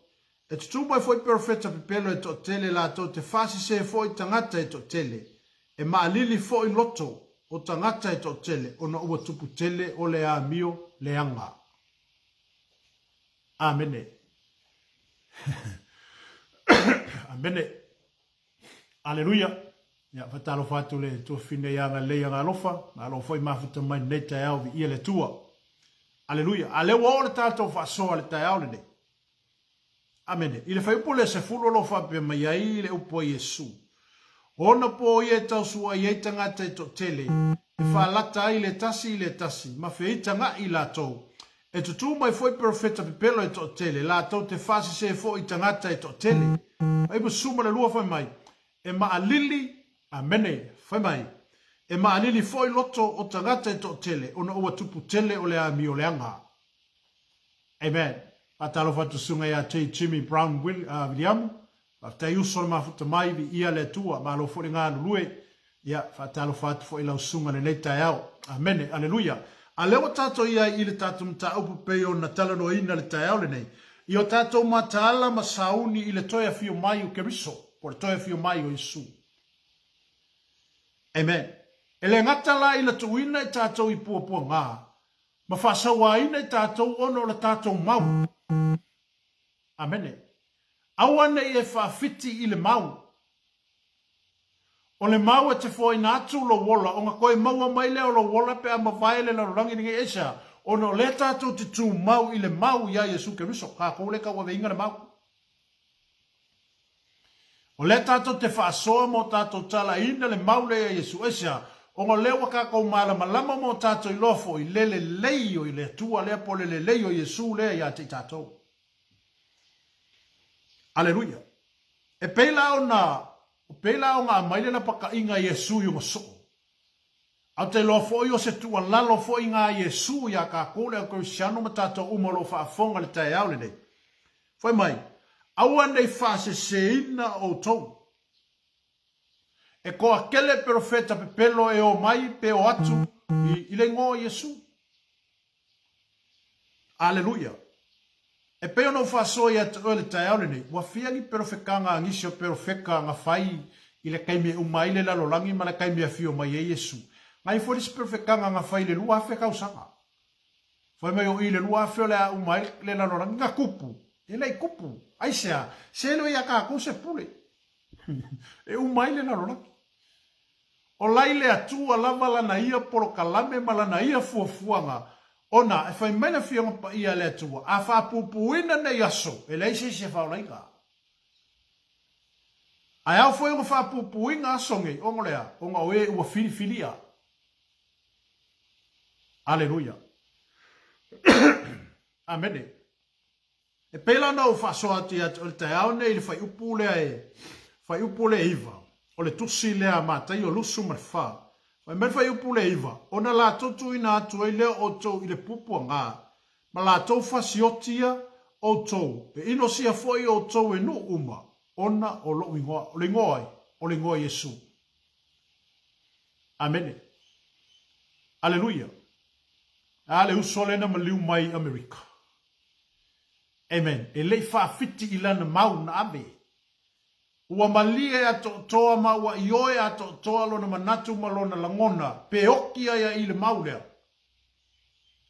E tutu mai foi perfecta pipelo e to tele la to te fasi se foi tangata e to tele. E maalili foi loto o tangata e to tele. Ona ua tupu tele o le a mio le anga. Amene. Amene. Aleluia. Ya fatalo fatu le to fine ya le anga lofa. Alo foi mafuta mai neta ya vi ia le tua. Aleluia. Ale wa le tato fa so le ta le ne. Amene. I le fai pole se fulo lo fa pe mai ai le upo Yesu. Ona po ia tau sua ia tangata I to tele. E fa lata ai le tasi. Ma feita nga I la tau. E tutu mai foi perfecta pipelo e to tele. La tau te fasi se foi tangata e to tele. Ai bu suma le lua fai mai. E ma alili. Amene. Fai mai. E ma alili foi loto o tangata e to tele. Ona ua tupu tele o le a mi o le anga. Amen. Atalo fatu sunga ya te Jimmy Brown William. Te uso mafuta mai vi ia le tua. Ma lo fori ngā lue. Ia, fatalo fatu fo ila usunga le leita yao. Amen. Aleluia. A leo tato ia I le tato mta upu peo na tala no ina le tayao le nei. Io tato matala masauni I le toia fio mai o keriso. Por toia fio mai o Yesu. Amen. E le ngata la I le tuina I tato I puapua ngā. Ma whasawa ina I tato ono le tato mau. Amen. Awane I e whawhiti I le mau. O le mau e te fo ina atu lo wola. O nga koe maua mai leo lo wola pe a mawhaele na rangi ninge esa. O no le tato te tu mau I le mau ia Yesu Keriso. Ka koule ka wawe inga le mau. O le tato te whaasoa mo tato tala ina le mau le ia Yesu esa. O nga lewa ka kou malama mo tato I lofo I lele leio I le tua lea po lele leio Yesu lea ia te tato. Aleluia. E peila o ngā maile na paka inga Yesu yung so. Au te loa fo i o se tua lalo fo i ngā Yesu ya ka kore a Kristiano matata umalo wha afonga le tai au le nei. Foi mai, aua nei wha se seina o tau. E ko akele profeta pe pelo e o mai pe o atu i le ngō Yesu. Aleluia. E peo no whasoi at ole tai au le nei. Wa fiangi perfekanga angisi o perfeka nga whai i le kaime umai le lalolangi ma le kaime a fio mai e Yesu. Ngai fōris perfekanga nga whai le lua afe kausanga. Whai mai o i le lua afe o le umai le lalolangi nga kupu. E lei kupu. Aisea, se lo ia ka se pule. E umai le lalolangi. O lai le atua lava lana ia poro kalame ma lana ia fuafuanga. Ona, e whai maina whionga pa ia le atua. A whapupuina nei aso. E lei se whaulaika. Ai au whionga whapupuinga asonge. Ongo lea. Onga oe ua filifilia. Aleluia. Amene. E pela na o whasoa ti atu. O le tai au nei le whai upu lea e. Whai upu lea iwa. O le tusi lea mātai o lusu ma wha. Wai mea whai upu lea iwa. Ona la totu ina atu e lea o tau i le pupua ngā. Ma la tau whasiotia o tau. E ino sia foi o tau e nu uma. Ona o lo ingoa. O le ngoi. O le ngoi Yesu. Amene. Aleluia. Ale usole na maliu mai Amerika. Amen. E lei whaafiti ilana mau na ame. Ua malie a toa ma ua ioe a toa lo na manatu malona langona. Pe oki ia i le maulea.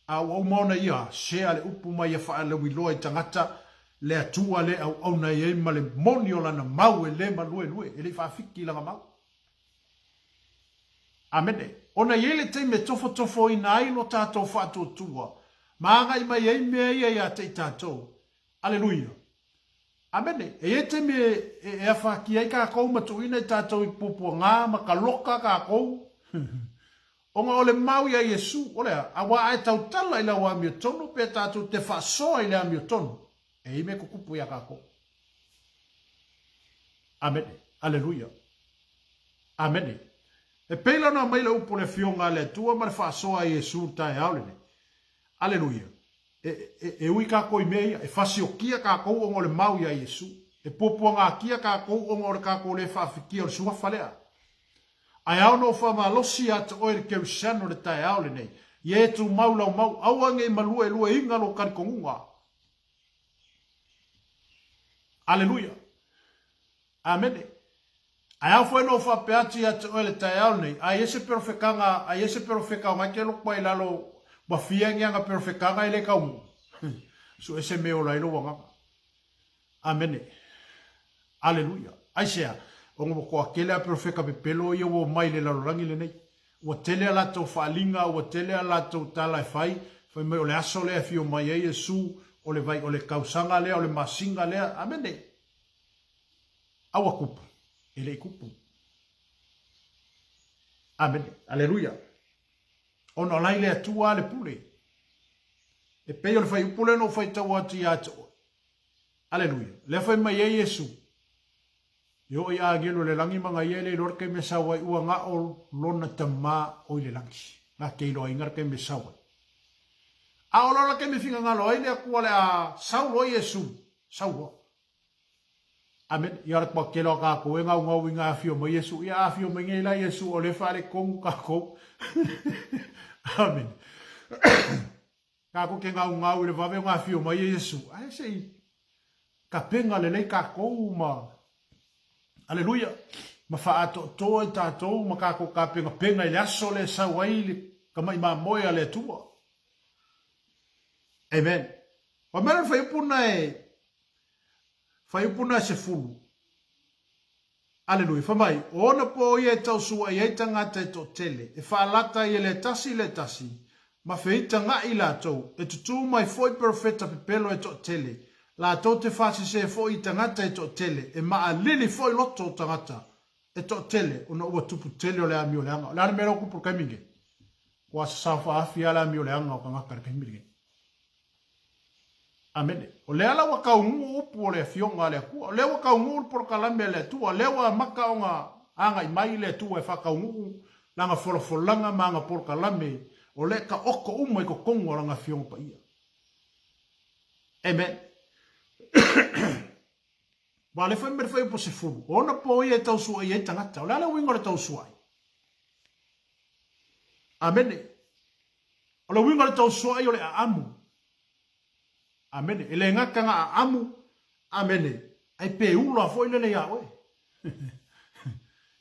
A ua umaona ia. Sea le upu mai a wha le wiloa i tangata. Le atua le au na ia ma le moni o lana mau e le ma lue lue. E lei whaafiki ilanga mau. Amene. Ona yele te me tofo i nai lo tātou whātou tua. Maanga i mai ei mea ia te tātou. Aleluia. Amene. E te me e a whaki ei kākou matuina i tātou i pupua ngā ma ka loka kākou. Onga ole mau ia Yesu. Olea, a wā ai tau tala i la wā mio tonu pe tātou te whasoa i la mio tonu. E ime kukupu ia kākou. Amene. Aleluia. Amene. E peila na mai la upo le fionga le tua ma le whaasoa i Yesu tae aulene. Aleluia. E ui kako i mea, e whasio kia kako ongo le mau ia Yesu. E popua ngā kia kako ongo le kako le whaafikia o le sua whalea. Ai au no wha malosi ata oe le kerusiano le tae aulene. Ie tu mau lau mau, auange i malua e lua inga lo karikongunga. Aleluia. Amene. Ai au foi no fa peati at ole tai au nei. Ai ese perfekanga mai ke lo pai lalo ba fianga nga perfekanga ile ka un. So ese me o lailo wanga. Amen. Aleluia. Ai sea, ongo ko akele perfeka pe pelo yo o mai le lalo rangi le nei. O tele ala to falinga o tele ala to tala fai, foi me o le aso le fio mai e Yesu o le vai o le kausanga le o le masinga le. Amen. Awa kupu. Ele kupu. Amen. Aleluia. Ono lai le atua le pule. E peo le fai upule no fai tau ati ato. Aleluia. Le fai mai e Yesu. Yo i agelo le langi manga iele lorke me sawai ua nga o lona tama o le langi. Nga keilo ingar ke me sawai. A o lona ke me finga ngalo ai le akua le a saulo Yesu. Saulo. Amen. Ia ra pa kelo ka ko nga ngau winga fio mo Yesu. Ia fio mo ngela Yesu o le fale kong ka ko. Amen. Ka ko ke ngau le vave nga fio mo Yesu. Ai sei ka penga le nei ka ko ma. Aleluia. Ma fa ato to ta to ma ka ko ka penga le aso le sa waile ka mai ma moya le tua. Amen. Wa mera fa ipuna e fai upuna se fulu. Aleluia. Famai, ona po ia tau sua ia tangata e to tele. E whaalata ia le tasi. Ma feita nga i la tau. E tutu mai foi perfeta pe pelo e to tele. La tau te fasi se foi tangata e to tele. E maa lili foi loto tangata. E to tele. Ona ua tupu tele o le amio le anga. Lana mera kupu kaiminge. Kwa safa afia le amio le anga o ka ngakar kaiminge. Amene. O le ala wa kaungu upu o le fionga le kua. O le wa kaungu por kalame le tua. O le wa maka o nga anga imai le tua e whakaungu. Langa wholofolanga maanga por kalame. O le ka oko umo i ko kongo langa fionga pa ia. Amen. Wa le whaimere whai po se furu. O na po ia e tau sua i e tangata. O le ala wingo le tau sua i. Amene. O le wingo le tau sua i o le amu. Amene. Ele ngaka nga amu. Amene. Ai pe ula foi lele ya oe.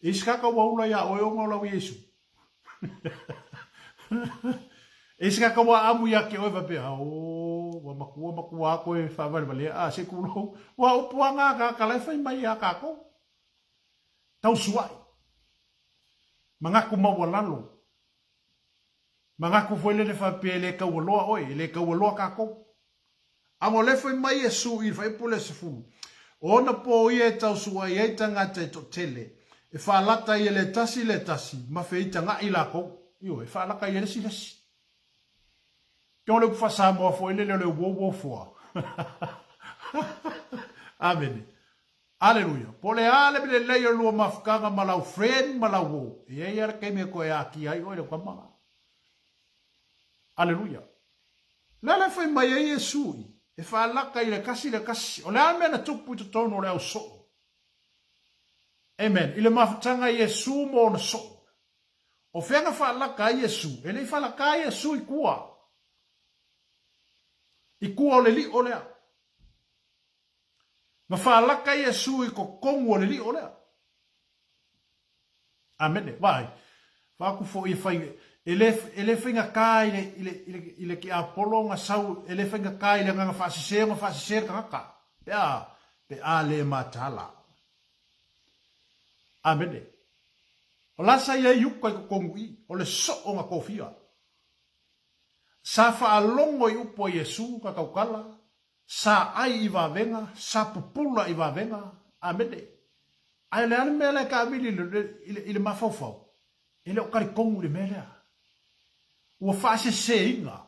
Iskaka wa ula ya oe o ngau Yesu. Iskaka wa amu ya ke oe vape. Wa makua koe whawari wale. Se kulo. Wa upuanga ka kalefai mai a kako. Tau suai. Mangaku mawalalo. Mangaku foi lele vape le kaualoa oe. Le kaualoa kako. Amo le foi mai e su i fai pule se fu. Ona po i e tau sua i e tangata e to tele. E whalata i e le tasi. Ma fe i tanga i la kou. Io, e whalaka i e lesi lesi. Kio le kufasa moa fo i le wo fua. Amen. Aleluia. Po le ale bile leia lua mafukanga malau friend malau wo. E e ara kei me koe aki ai oile kwa maa. Aleluia. Lele foi mai e sui. E whalaka i le kasi. O le amena tupu i to tono o le au so. Amen. I le mafutanga i Yesu mo na so. O whenga whalaka i Yesu. E le whalaka i Yesu i kua. I kua o le li o lea. Ma whalaka i Yesu i ko kongu o le li o lea. Amen. Vai. Whaku fo i whainga. Ele whinga ka ile ki a polonga sau, ele whinga ka ile nganga whasisere kangaka. Pe a le matala. Amene. O lasa ia yuka i kongu i, o le so o nga kofia. Sa whaalongo i upo Yesu ka kaukala, sa ai i wawenga, sa pupula i wawenga. Amene. Ai le ane mele ka amili ile mafofau. Ele o kari kongu le melea. Ua whaase se inga.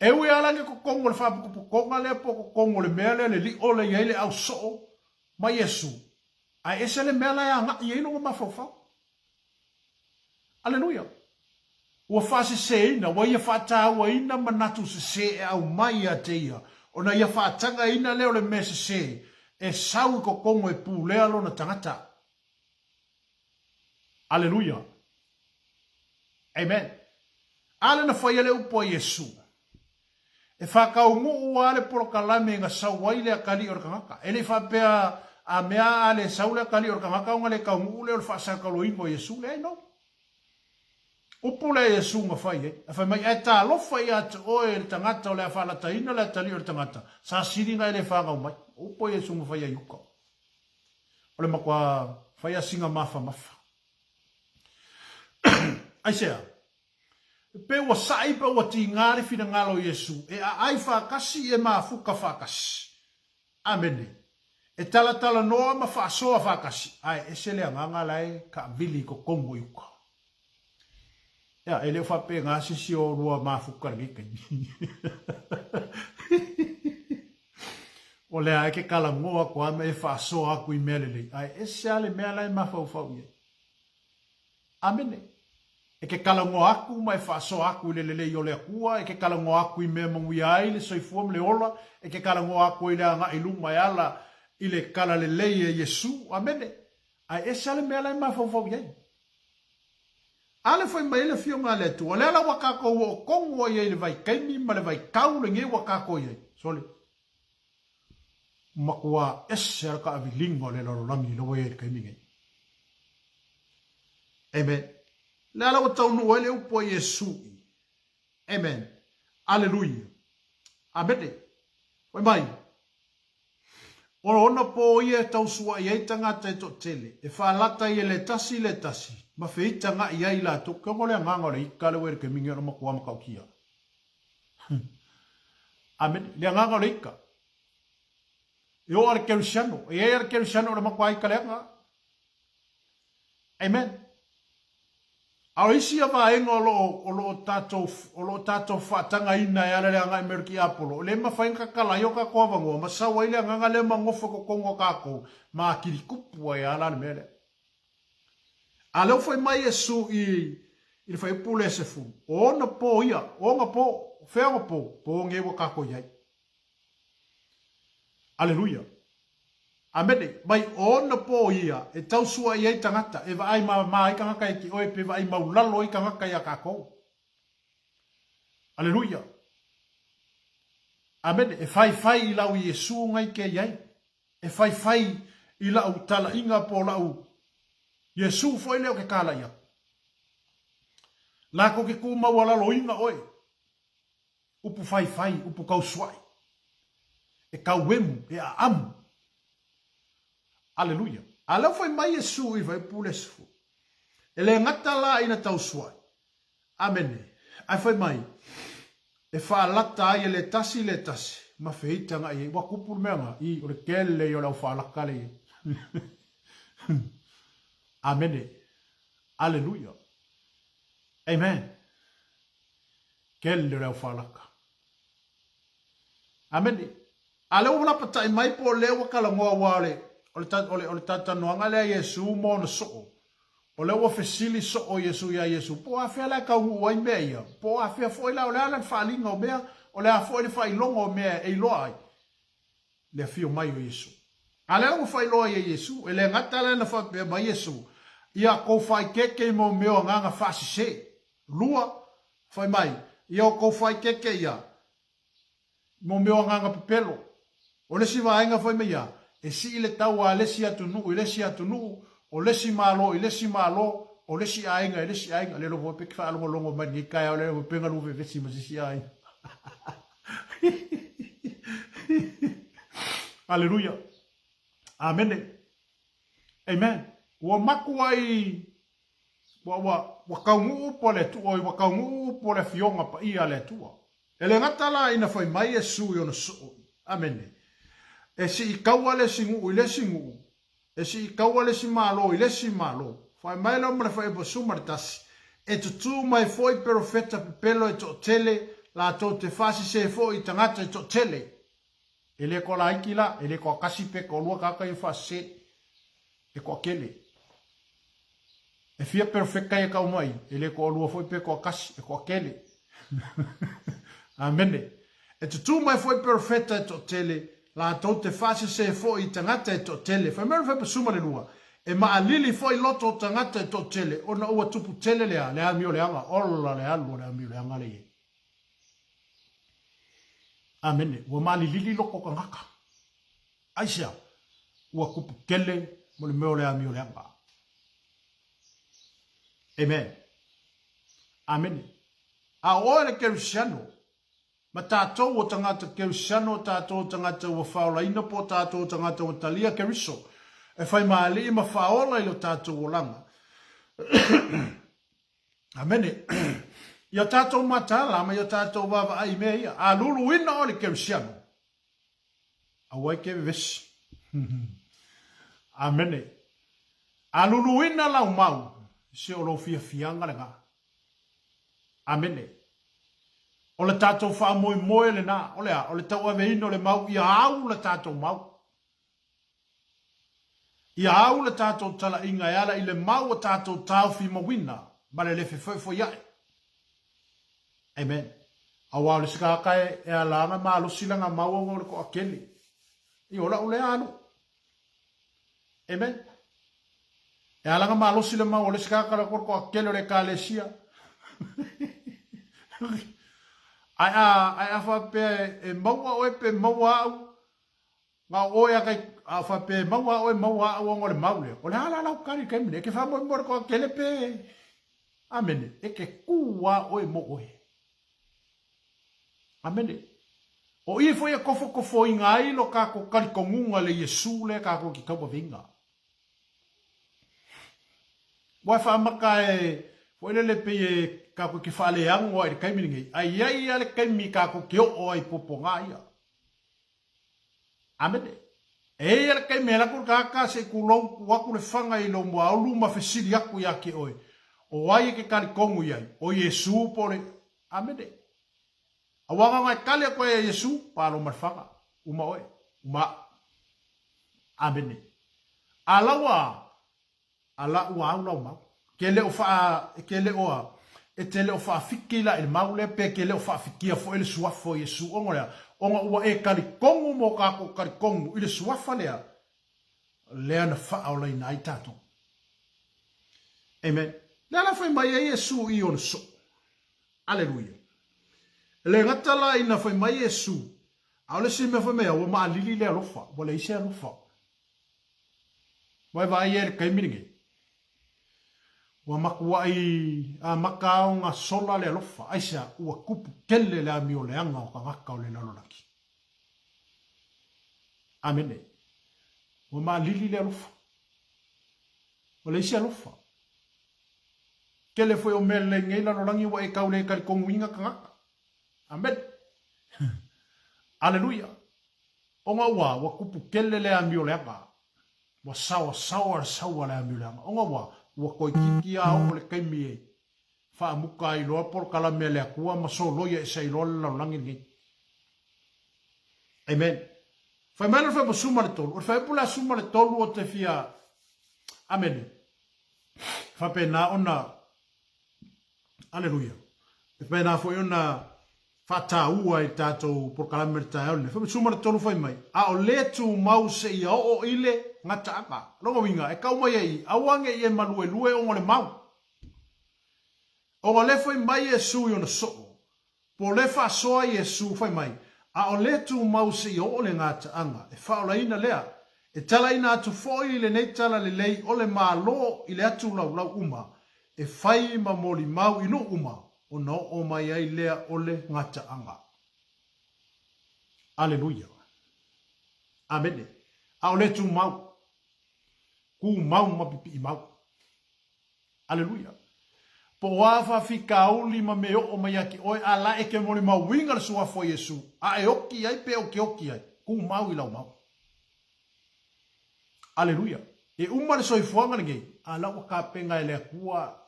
Ewe alange ko kongo le whapukupu konga le po ko kongo le mele le li ole yeile au so ma Yesu. Ai ese le mele ya nga yeino ma mafofau. Aleluia. Ua whaase se ina, wa ia whata ua ina manatu se e au mai a te ia. Ona ia whatanga ina leo le mese se e sau ko kongo e pu lea lo na tangata. Aleluia. Amen. Ale na whaiale upo Yesu. E whakaungu ua ale poro kalame nga sauwaile a kali o kangaka. E le whapea a mea ale saule a kali o kangaka unga le kaungu le o le whaasakalo ingo Yesu le no. Upo le Yesu nga whaie. E whai mai e tā lofa i atu oe le tangata o le a whalata ina le a tali o le tangata. Sa siringa e le whangau mai. Upo Yesu nga whaia yuka. O le makua whaia singa mafa. Aisea, pe ua sai pe ua ti ngare fina ngalo Yesu, e a ai whakasi e maa fuka whakasi. Amene. E tala noa ma whaasoa whakasi. Ai, e sele anganga lai ka vili ko kongo yuka. Ia, e leo whape ngā sisi o rua maa fuka rika. O lea e ke kala ngoa ko ame e whaasoa aku i melele. Ai, e seale mea lai ma whau ye. Amene. E ke kalango aku mai whaaso aku i le o le akua, e ke kalango aku i mea mangui ai le soifua le ola, e ke kalango aku i le anga i lunga i ala i le kala le e Yesu, amene. Ai e sale mea lai mawhau iei. Ale foi mai le fionga le tu, ale ala wakako o kongo iei le vai kaimi, ma le vai kau le nge wakako iei. Sole. Makua ese arka avi lingo le lorolangi lo iei le kaimi nge. Amen. Le ala o tau no ele upo Yesu. Amen. Aleluia. Amene. Oi mai. Ona po ia tau sua ia tangata e to tele. E whalata ia le tasi. Ma feita nga ia ila to. Kia ngole nganga le ikale were ke mingi ona makua makau kia. Amen. Le nganga le ika. E o ar kerusiano. E ar kerusiano ona makua ikale nga. Amen. Au isi a vaenga o lo tato whatanga ina e alele anga Ameriki Apollo. Le mawhainga kala yoka kowango, ma sawa ile anga le mangofa ko kongo kako, ma kiri kupua e ala mele. A leo fai mai Yesu i fai pule se fu. O na po ia, o nga po, whea po ngewa kako iai. Aleluia. Amene, mai ona po ia, e tau sua iai tangata, e vai mai kangaka e ki oe pe vai maulalo i kangaka ia kako. Aleluia. Amene, e fai i lau Yesu ngai ke iai. E fai i lau tala inga po lau. Yesu foi leo ke kala ia. Lako ke kuma walalo inga oe. Upu fai, upu kau suai. E kau wemu, e a amu. Aleluia. Alau foi mai Yesu i vai pulesu. Ele ngata la ina tau suai. Amene. Ai foi mai. E fa lata ai le tasi. Ma feita nga i wakupu menga i o le kele i o lau fa lakale. Amene. Aleluia. Amen. Kele lau fa laka. Amene. Alau wala patai mai po lewa kala ngoa wale. Ole tata noanga le Yesu mo na so. Ole wa fesili so o Yesu ya Yesu. Po a fela ka u ai meia. Po a fe foi la ole ala fali no mea. Ole a foi le fai longo mea e loai. Le fio mai o Yesu. Ale o fai loai e Yesu. Ele ngata le na fa pe mai Yesu. Ia ko fai keke mo meo nganga fasi se. Lua fai mai. Ia ko fai keke ia. Mo meo nganga pepelo. Ole si vaenga fai meia. E si ile tau a lesi atunu, o lesi malo, o lesi ainga, le lopo pe kwa alongo longo mani kaya, o le lopo penga luwe vesi masisi ainga. Aleluia. Amen. Amen. Wa maku ai, wa kaungu pole tua, wa kaungu pole fionga pa ia le tua. Ele ngatala ina fai mai Yesu yo na so. Amen. E si I kaua le singu i le singu. E si I kaua le si malo i le si malo. Fai mai lau mara fai po sumaritasi. E tutu mai foi profeta pepelo e to tele la to te fasi se foi tangata e to tele. E le ko la ikila, e le ko kasi pe ko lua kaka i fasi e ko kele. E fia perfecta e kau mai. E le ko lua foi pe ko kasi e ko kele. Amene. E tutu mai foi profeta e to tele la tau te fase se foi tangata e to tele. Fai mera fai pasuma le lua. E maa lili foi loto tangata e to tele. Ona ua tupu tele lea. Lea mio leanga. Ola lea lua lea mio leanga le ye. Amene. Ua maa lili loko kangaka. Aisha. Ua kupu kele. Mole meo lea mio leanga. Amen. Amene. A oare kerusiano. Ma tātou o tangata kerisano, tātou o tangata o whaolaina po, tātou o tangata o talia keriso. E whai maali ma whaola ilo tātou o langa. Amene. Ia tātou matala, ma ia tātou wawa ai mea ia. A lulu ina o le kerisiano. A wai ke vesi. Amene. A lulu ina lau mau. Se o lo fia fianga le ngā. Amene. O le tātou wha moe le nā, o le tau ave ino le mau, ia au le tātou mau. Ia au le tātou tala inga e ala i le mau o tātou tau fi mawina, ma le lefe fo iae. Amen. A wau le sikakae e alanga ma alusilanga mau o le ko akeli. I ola o le anu. Amen. E alanga ma alusile mau o le sikakae ko akeli o le ka lesia. Ai afa pe e maua o pe maua au. Nga o ya kai afa pe maua o au ngole maule. O le ala la kari kai mine ke fa mo ko kele pe. Amen. E ke kuwa o mo o. Amen. O I foi e kofo inga ai lo ka ko kari kongunga le Yesu le ka ko ki ka vinga. Wa fa maka e foi le pe e ka ko ki fale ang o e kai mingi. Ai ai ale kai mi ka ko ki o ai poponga ia. Amen. E ale kai mela ko ka se ku lo ku wa ku le fanga I lo mo alu ma fesili aku ya ki oi. O ai ke kali kongu iai. O Yesu pole. Amene. Awanga ngai kale ko e Yesu palo marfaka. Uma oe. Uma. Amene. Alawa. Ala ua au lau mau. Kele o faa. Kele oa. E tele o faa fikila il maule pe kele o faa fikia fo ele suafo Yesu. Onga ua e kari kongu mo kako kari kongu. Ile suafa lea. Lea na faa o lai nai tato. Amen. Lea la fai mai e Yesu i on so. Aleluia. Le ngatala ina fai mai Yesu. Aole si me fai mea. Wa maa lili lea lofa. Wale ise lofa. Wai vai e kai miringe. Wa makua i a makao nga sola le lofa. Aisa ua kupu kele le amio le anga o ka ngaka o le lalolaki. Amene. Wa maa lili le lofa. Wale ise lofa. Kele foi o mele ngei lalolangi wa e kaule kari kongu inga ka ngaka. Amen. Aleluia. Onga wa kupu kele le amio le anga. Wa sawa le amio le anga. Onga wa koi kiki a o le kaimi e. Fa muka i loa por kala mele a kua maso loia e sa i loa lalolangi ngei. Amen. Fai mana fai po suma le tolu. Fai pula suma le tolu o te fia. Amen. Fai pena ona. Aleluia. Fai na foi ona. Fata ua i tātou por kala mele tae aule. Fai suma le tolu fai mai. A o le tu mau se i o ile. Ngata aka. Longa winga. E kau mai ei. Awange i e malue lue ongo le mau. Ongo le fai mai Yesu i ona soo. Po le fa soa Yesu fai mai. A o le tu mau se i o le ngata anga. E fa ola ina lea. E tala ina atu foi le nei tala le lei o le malo i le atu lau uma. E fai ma moli mau ino uma. O no o mai ai lea o le ngata anga. Aleluia. Amene. A o le tu mau. Ku mau mapipi i mau. Aleluia. Po wafa fika uli ma me o mai aki oi ala e ke moli mau winga le sua fo Yesu. A e oki ai pe oki ai. Ku mau i lau mau. Aleluia. E uma le soifuanga le ngei. Ala wa ka penga e le kua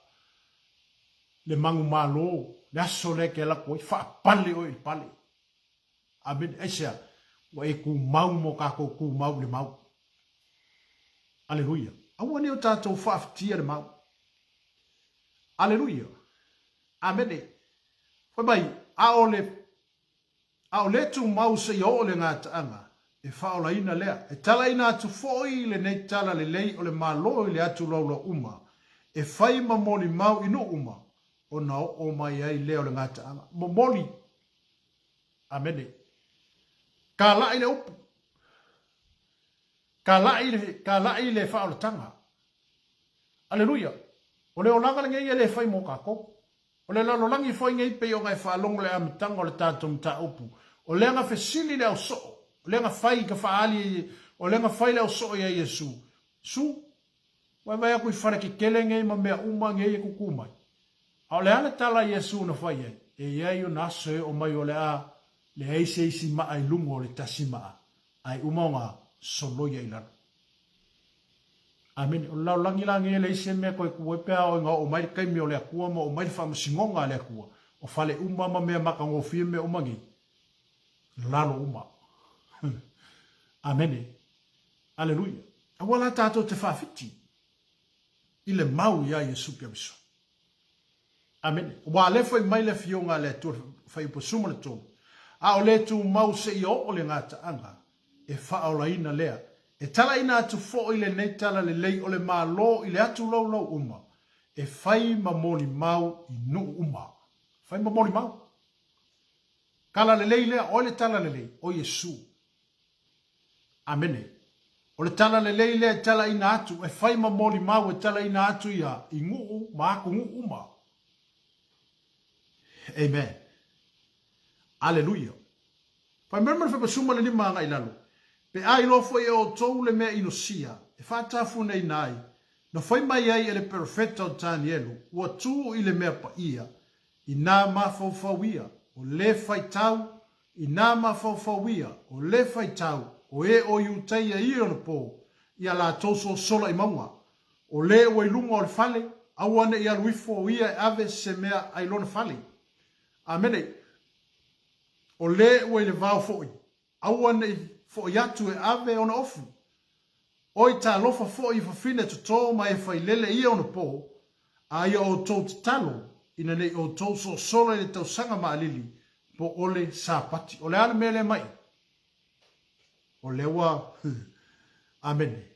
le mangu malo. Le aso le ke la koi. Fa pale oi pale. Amen. Esia. Wa e ku mau mo kako ku mau le mau. Aleluia. Awa ni o tātou whaafitia le mau. Aleluia. Amene. Whai mai, a o le tu mau se i o le ngā taanga. E whaola ina lea. E tala ina atu foi le nei tala le lei o le malo i le atu laula uma. E whai ma moli mau ino uma. O na o mai ai lea o le ngā taanga. Mo moli. Amene. Ka lai le upu. Ka lai le whaola tanga. Aleluia. O le olanga le ngei le whai mo kako. O le lalolangi whai ngei pe o ngai whaalongo le amitanga o le tātou mta upu. O le anga whesili le au so. O le anga whai ka whaali. O le anga whai le au so ia Yesu. Su. Wai mai aku i whare ki kele ngei ma mea uma ngei e kukumai. A o le ana tala Yesu na whai ei. E iai o naso e o mai o le a. Le eise isi maa i lungo o le tasi maa. Ai umaunga soloia i lana. Amen. O lau langi langi le ise mea koe kua pea o inga o mai kaimi o le akua ma o mai whama singonga le akua. O fale uma ma mea maka ngofie mea umangi. Lalo uma. Amen. Aleluia. Awala tato te whawhiti. Ile mau ia Yesu kia biso. Amen. Wa le fai mai le fionga le tu fai po suma le tonu. A o le tu mau se i o le ngata anga. E whaola ina lea. E tala ina atu fo i le nei tala le lei o le malo i le atu lau lau uma. E fai ma moli mau i nu uma. Fai ma moli mau. Kala le lei lea o le tala le lei o Yesu. Amene. O le tala le lei lea tala ina atu. E fai ma moli mau e tala ina atu ia i ngu ma aku ngu uma. Amen. Aleluia. Fai merma fai pasuma le lima anga ilalo. Pe ai lo foi o tou le mea inosia. E whatafu nei nai. No foi mai ai ele perfecta o Tanielu. Ua tu i le mea pa ia. I nā mawhauwhauia. O le fai tau. I nā mawhauwhauia. O le fai tau. O e o iuteia i ono po. Ia la toso sola i maunga. O le o i lunga o le fale. awane ia luifo ia ave se mea ai lona fali. Amene. O le ua i le vau fo'i. Awane fo'i atu e ave ona ofu. Oi ta lofa fo'i fafine to ma e fai lele ia ona po. A ia o tau talo ina nei o tau so sola le tau sanga ma alili po ole sa pati. Ole ana mele mai. Ole ua amene.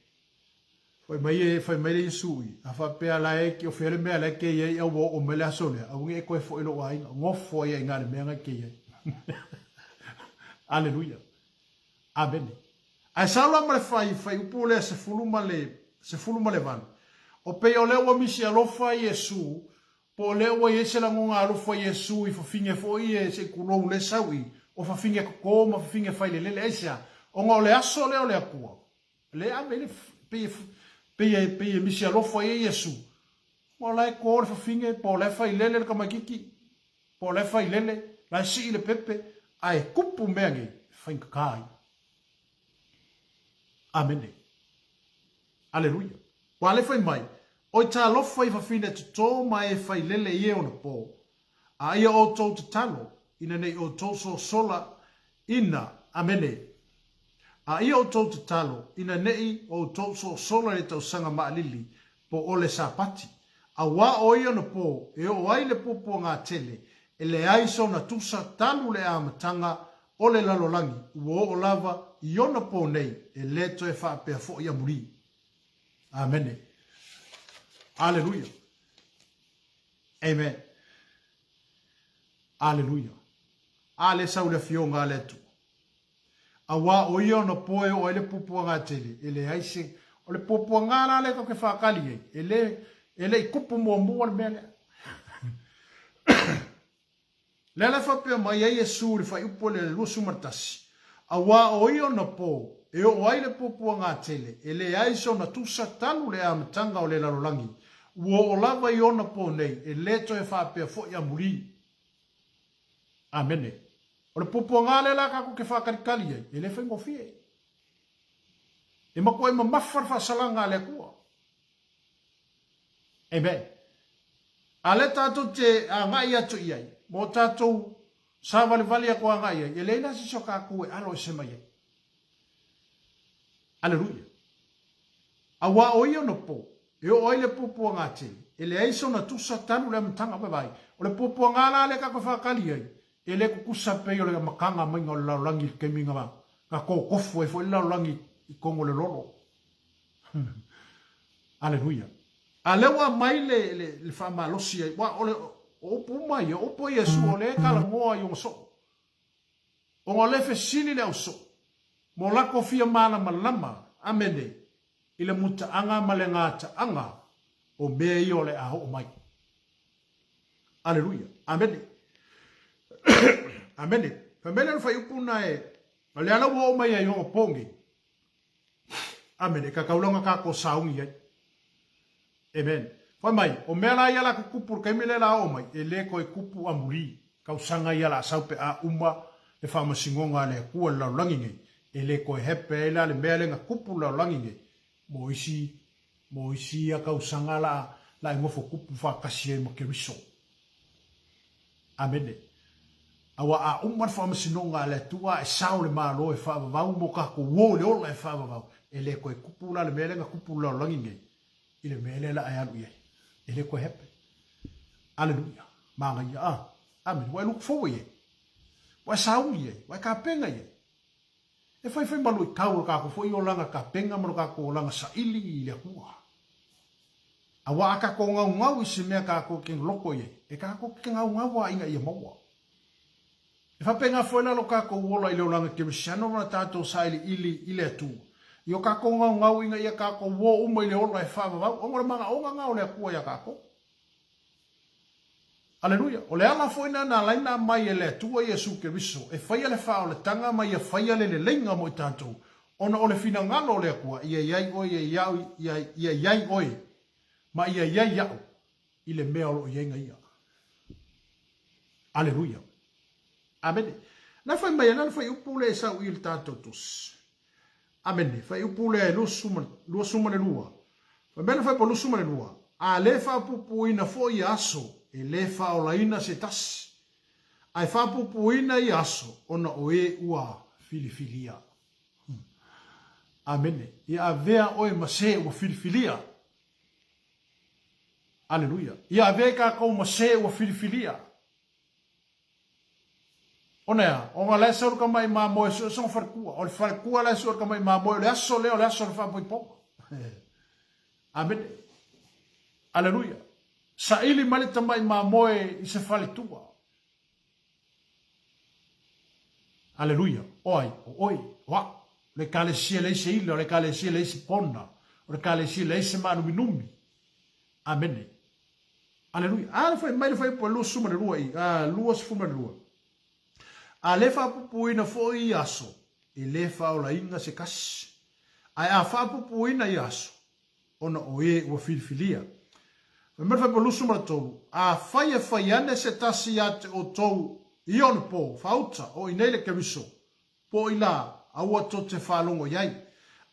Fai mai le Yesui. A fa pea la e ki o fele mea la ke ye au o mele asole. A unge e koe fo ilo wa inga. Ngofo ia ingane mea nga ke ye. Aleluia. Amene. Ai saula ma le fai upule se fuluma le vanu. O pe o lewa misi alofa Yesu. Po lewa yese la ngonga alofa Yesu. I fa finge fo ie se kulou le sawi. O fa finge kokoma, fa finge fai le lele eisa. O nga o le aso le o le akua. Le amene pe misi alofa ye Yesu. Mo lai ko le fa finge po le fai lele le kamakiki. Po le fai lele. Lai si le pepe. Ai kupu meange. Fai kakai. Amene. Aleluia. Wale fai mai. Oi ta lofa I fafine te tō mai e fai lele ie ona pō. A ia o tō te talo. Ina nei o tō so sola. Ina. Amene. A ia o tō te talo. Ina nei o tō so sola le tau sanga maalili. Po ole sa pati. A wā o ia ona pō. E o ai le popo ngā tele. E le aiso na tusa talu le amatanga. Ole lalolangi. Uo o lava. Iona pō nei. E leto e wha pēr fo ia muri. Amene. Aleluia. Amen. Aleluia. Ale sau le fionga ale tu. A wā o ia no poe o ele pupua ngā tele. Ele aise. O le pupua ngā la le ke whakali e. Ele I kupu mua mua le mele. Lele whapea mai e Yesu le whai upo le lua sumartasi. A wā o ia no po. E o ai le pupua ngā tele. Ele aise o na tusa talu le amatanga o le lalolangi. Ua o lava I ona po nei, e leto e whapea fo I amuri. Amene. O le pupua ngā le la kako ke whakarikali e, e le whaingo fie. E mako e mamafar whasalanga le kua. Amen. A le tātou te a ngai atu iai, mo tātou sa vali a kua ngai iai, e leina si so kako e alo e sema iai. Aleluia. A wā o ia no po. E o ai le pupua ngā te. E le aiso na tusa tanu le amtanga babai. O le pupua ngā la le kako whakali ai. E le kukusa pei o le makanga mainga o le laulangi ke minga ma. Ka kofu e fo le laulangi I kongo le lolo. Aleluia. A lewa mai le whamalosi ai. Wa o le opu mai, opu Yesu o le kala ngoa I o so. O ngā lefe sini le au so. Mo lako fia mana malama. Amene. I le muta anga ma le ngata anga o mea I o le aho o mai. Aleluia. Amene. Amene. Famele no fai upuna e le ala o mai ai o pongi. Amene. Ka kaulanga ka ko saungi ai. Amen. Fai mai. O mea la iala ku kupu kai mele la o mai. E le ko e kupu amuri. Kau sanga iala saupe a uma e whamasingonga le kua lau langingi. E le ko e hepe e la le mea le nga kupu lau langingi. Mo isi a kau sanga la ngofo kupu whakasi e mo ke riso. Amene. Awa a umar whamasinonga le tua e sao le malo e whavavau mo kako wo le ola e whavavau. E le koe kupu la le mele nga kupu la langinge. I le mele la e anu iei. E le koe hepe. Aleluia. Manga ia. Amen. Wai look forward ye. Wai sao ye. Wai ka penga ye. E fai malu I kau kako fo I o langa ka penga mano kako o langa sa ili I le kua. A wa a kako ngau I se mea kako ke loko ye. E kako ke ngau a inga ia maua. E fa penga foi la lo kako wola I le langa ke misiano na tato sa ili I le atu. I o kako ngau inga ia kako wo uma I le ola e whavavau. Ongora manga onga ngau le kua ia kako. Aleluia. O le ala foi na laina mai e le tua Yesu Keriso. E fai le fa o le tanga mai e fai le lenga mo I tātou. Ona o le fina ngalo le kua. Ia iai oi, ia iai oi. Ma ia iai iau. I le mea o ienga ia. Aleluia. Amen. Na fai mai na fai upule e sau I le tātou tus. Amen. Fai upule e lua suma le lua. Fai mena fai po lua suma le lua. a le whapupuina fo I aso, e le whaolaina se tasi. Ai whapupuina I aso, ona o e ua filifilia. Amene. Ia vea oe mase ua filifilia. Aleluia. Ia vea ka kou mase ua filifilia. Ona ya, o ngā lesa uru ka mai mā moe so songa wharekua. O le wharekua lesa uru ka mai mā moe, o le aso leo, le aso le whapoiponga. Amen. Aleluia. Sa ili mali tamai mā moe I se whale tua. Aleluia. Oi, oi, wa. Le kale sia le se ili, o le kale sia le se pona, o le kale sia le se manu minumi. Amen. Aleluia. Ale fai, mai le fai po lua suma le rua I, lua se fuma le rua. A le whapupuina fo I aso, I le whaolainga se kasi. Ai a whapupuina I aso, ona o e ua filifilia. Mera whai polusu mara tolu, a whai ane se tasi ate o tou I onu po, whauta o inele keriso, po I la aua to te whalongo iai.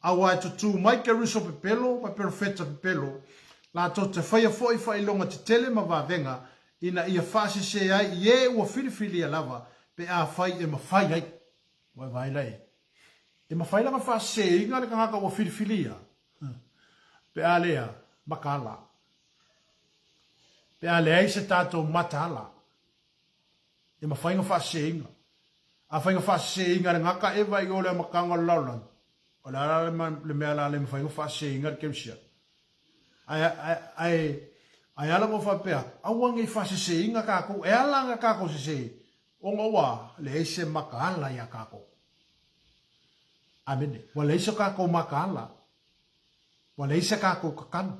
Aua e tutu mai keriso pepelo, pa perfeta pepelo, la to te whai longa te tele ma wavenga, ina ia whasi se ai, ie ua filifilia lava, pe a whai e mawhai ai. Wai lai. E mawhai langa whasi se inga le kangaka ua filifilia. Pe a lea, makala. Pe a lea I se tātou matala. E mawhai ngā whasi se inga. A whai ngā whasi se inga le ngaka ewa I o lea makanga laulan. O le ara le mea la le mawhai ngā whasi se inga le kemsia. Ai ala mo whapea. Awang I whasi se inga kako. E ala nga kako se se. O ngā wā le eise makaala ia kako. Amene. Wa le eise kako makaala. Wa le eise kako kakana.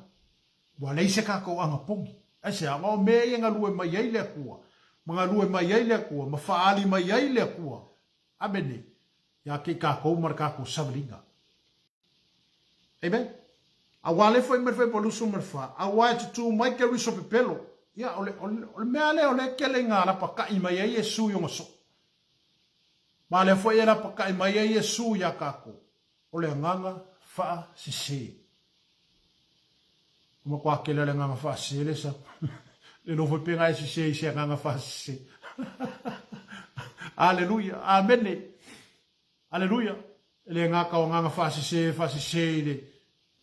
Wa le eise kako angapongi. Ese a ngā mea I ngā lue mai ai lea kua. Mga lue mai ai lea kua. Ma whaali mai ai lea kua. Amene. Ia ki kako mara kako savalinga. Amen. A wale foi merfe polusu merfa. A wale tutu mai ke riso pepelo. Ia ole mea lea ole kele ngā rapa kai mai ai Yesu yonga so. Ma le foi e rapa kai mai ai Yesu ia kako. Ole nganga faa sisi. Uma kwa kele le nganga faa sisi le sa. Le no foi penga sisi se nganga faa sisi. Aleluia. Amene. Aleluia. Le ngaka o nganga faa sisi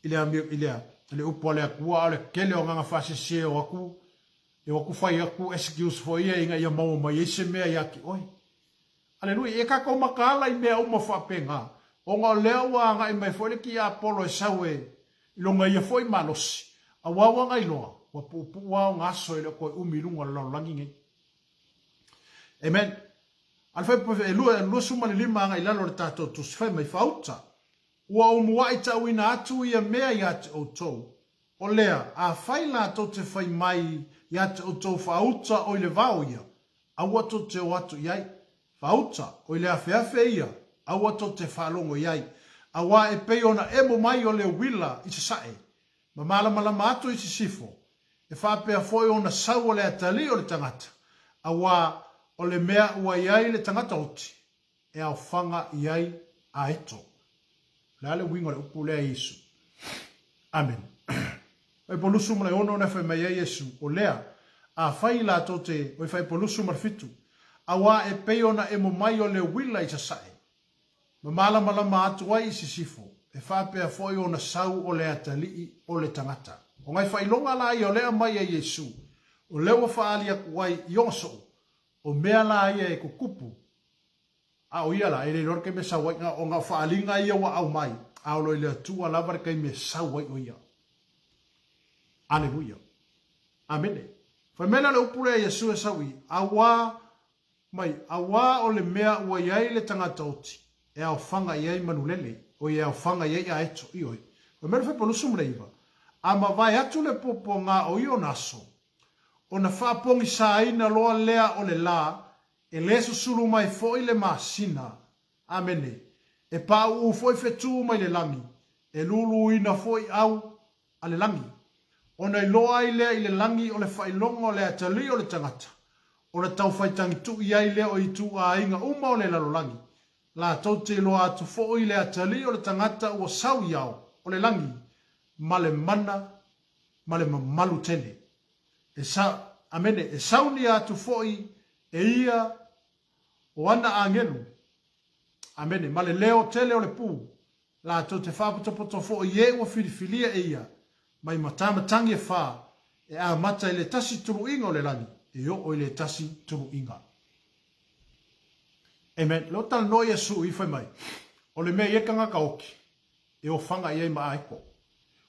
ile upo le akua le kele o nganga faa sisi o aku. E waku fai aku excuse for ia inga ia mau mai ese mea ia ki oi. Aleluia, e kako makala I mea uma whapenga. O ngā leo wa nga I mai foi ki a polo e sawe. Ilonga ia foi malosi. A wawa ngai loa. Wa pupu wao ngā so ile koe umilunga laulangi ngai. Amen. Alfai pofe e lua suma le lima nga ilalo le tato tu sifai mai fauta. Ua umua I tau ina atu ia mea ia te o tou. O lea, a whai la to te whai mai ia te o tau whauta o ile vau ia. Aua to te o atu iai. Whauta o ile a whiawhia ia. Aua to te whalongo iai. Awa e peiona emo mai o le wila I se sae. Ma malama atu I se sifo. E whapea foi ona sau o le atali o le tangata. Awa o le mea ua iai le tangata oti. E au whanga iai a eto. Le ale wingo le upu lea Yesu. Amen. E polusu mara ono na whai mai Yesu. O lea, a whai la tote, o whai polusu mara fitu. A wā e peiona e mo mai o le wila I sa sae. Ma malama atu ai I si sifo. E whapea foi o na sau o le atali o le tangata. O ngai whai longa la I o lea mai a Yesu. O lewa whaalia kuai I onso. O mea la ia e kukupu. A o ia la, e le lorke me sawai nga o ngā whaalinga ia wa au mai. A o loi lea tua lavar kai me sawai o ia. Aleluia. Amene. Whai mena le upure a Yesu e sawi. Awa o le mea ua iai le tangata oti. E au whanga iai manulele. O e au whanga iai a eto. Ioi. Whai mena whai polusu mre iwa. A ma vai atu le popo ngā o io naso. O na whapongi sa ina loa lea o le la. E le susulu mai foi le masina. Amene. E pau u foi fetu mai le langi. E lulu ina foi au a le langi. O nei loa I le langi o le whailonga o le atali o le tangata. O le tau whaitangi tu I ai le o I tu a inga uma o le lalolangi. La tau te loa atu fo I le atali o le tangata ua sau iau o le langi. Ma le mana male malu tele. E sa, amene, e sauni atu foi e ia o ana angelu. Amene, male leo tele o le pu. La to te whaputopoto fo i e ua whiriwhilia e ia. Mai matama tangi e wha. E a mata i le tasi turu inga o le lani. E o i le tasi turu inga. Amen. Lo tala no Yesu i whai mai. O le mea iekanga ka oki. E o whanga i ei maaiko.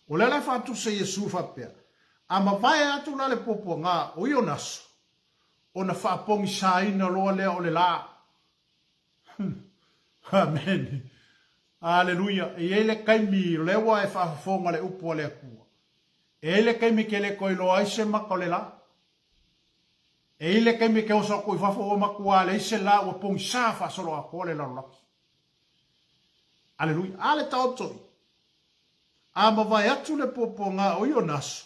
O le lai whatu se Yesu whapea. A ma vai atu na le popo ngā o i o naso. O na whapongi sa ina loa lea o le la. Amen. Aleluia. E ele kaimi lewa e whaafonga le upo le akua. E ele kaimi ke le koi loa ise maka le la. E ele kaimi ke osa koi whafo o makua le ise la ua pongi sa whasolo a kua le lalaki. Aleluia. Ale taotoi. A mawai atu le popo ngā o i o naso.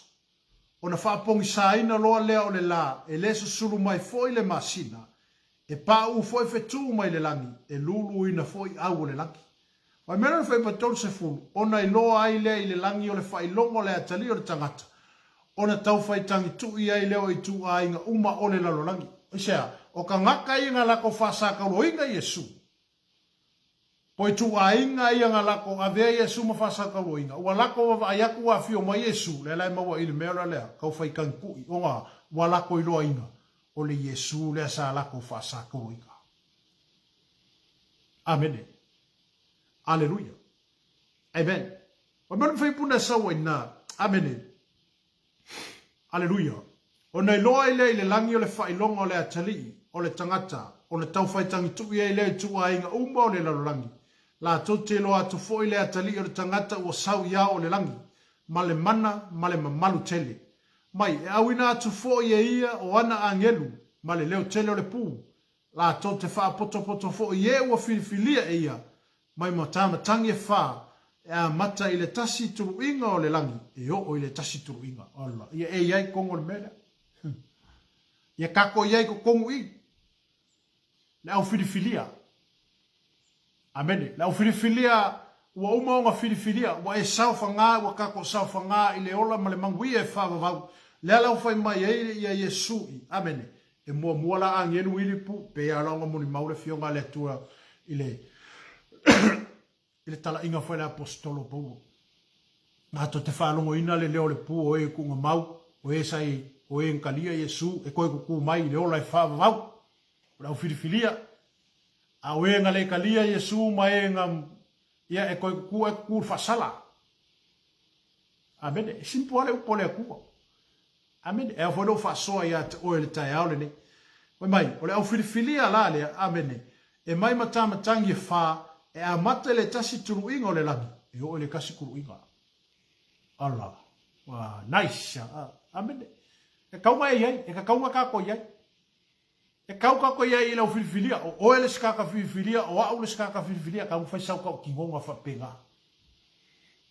O na whaapongi sa ina loa lea o le la. E le susuru mai foi le masina. E pa u foi fetu mai le langi. E lulu ina foi au le langi. Wa mena fai patol se fulu. Ona i loa ai lea i le langi o le fai longo le atali o le tangata. Ona tau fai tangi tu i ai leo i tu a inga uma o le lalo langi. Isea, o ka ngaka i nga lako whasaka uro inga Yesu. Po i tu a inga i nga lako a vea Yesu ma whasaka uro inga. Ua lako wa ayaku wa fio ma Yesu. Le lai maua i le mea lea. Kau fai kankui. O ngā, wa lako i loa inga. O le Yesu lea sa lako whasaka uro inga. Amen. Aleluia. Amen. O manu fai puna sawa ina. Amen. Aleluia. O nei loa ile ile langi o le whailonga o le atali, o le tangata, o le tau whaitangi tu ia ile tu a inga umba o le lalangi. La tote loa tu fo ile atali o le tangata o sau ia o le langi. Male mana, male mamalu tele. Mai, e awina tu fo ia o ana angelu, male leo tele o le pu. La tote wha poto fo ia ua filifilia e ia. Mai matama tangi e wha, e a mata i le tasi turu inga o le langi, e o i le tasi turu inga. Allah, ia e iai kongo le mele. Ia kako iai ko kongo i. Le au filifilia. Amene, le au filifilia, ua uma onga filifilia, ua e saufa ngā, ua kako saufa ngā, i le ola ma le mangui e wha vavau. Le alau fai mai e ia Yesu i. Amene, e mua la angelu ili pu, pe a launga muni maule fionga le tua i le ile tala inga foi le apostolo Paulo. Na to te whalongo ina le leo le pu o e kunga mau, o e sai, o e nkalia Yesu, e koe kuku mai le ola e whaavavau. O rau filifilia. A o e nga le kalia Yesu ma e nga, ia e koe kuku e kuku whasala. Amen. E simpu ale upo le akua. Amen. E a whano whasoa ia te oe le tai aole ne. Mai, o le au filifilia la le, amen. E mai matama tangi e wha, e a mata le tasi turu inga o le langi. E o le kasi kuru inga. Allah. Wa, nice. Amen. E kaunga e iai. E ka kaunga kako iai. E kau kako iai ila u filifilia. O oe le skaka filifilia. O au le skaka filifilia. Kau fai sau kau kingonga whapenga.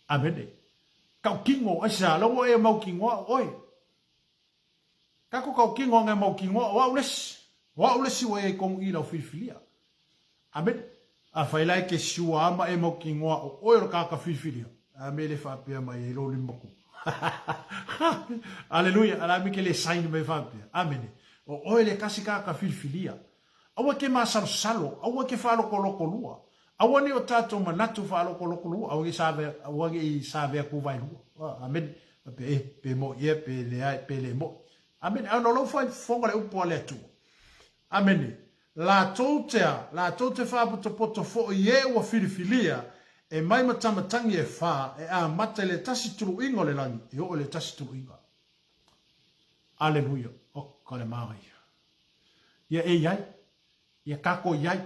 Amen. Kau kingo. Asa, longo e mau kingoa. Oe. Kako kau kingonga e mau kingoa. O au lesi. O au lesi wa e kongu ila u filifilia. Amen. A whailai ke siua ama e mau ki ngoa o oero kaka whiwhiria. A me le whapea mai e roli moku. Aleluia. Ala mi ke le saini mai whapea. Amen. O oele kasi kaka whiwhiria. Awa ke masaro salo. Awa ke whaloko loko lua. Awa ni o tato manatu whaloko loko lua. Awa ke i sawe a kuwai lua. Amen. Pe mo ie, pe le ai, pe le mo. Amen. Ano lo fai fonga le upo ale atu. Amen. La tote whaputo poto fo i e ua filifilia, e mai matamatangi e wha, e a mata le tasi turu ingo le langi, e o le tasi turu inga. Aleluia, o kare maai. Ia e iai, ia kako iai,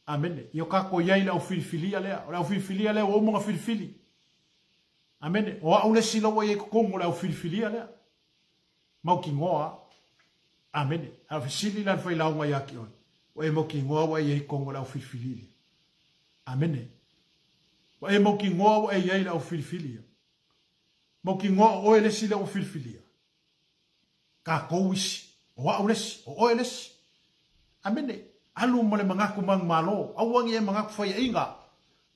amene, ia kako iai lau filifilia lea, lau filifilia lea o monga filifili. Amene, o au le silawa i e kukongo lau filifilia lea. Mau ki ngoa, amene, a fisili lan fai launga yaki on. O e mo ki ngoa wa i kongo lau filifili. Amene. O e mo ki ngoa wa i lau filifili. Mo ki ngoa o e lesi lau filifili. Ka kouisi. O au lesi. O e lesi. Amene. Alu mo le mangaku mang malo. Awangi e mangaku fai inga.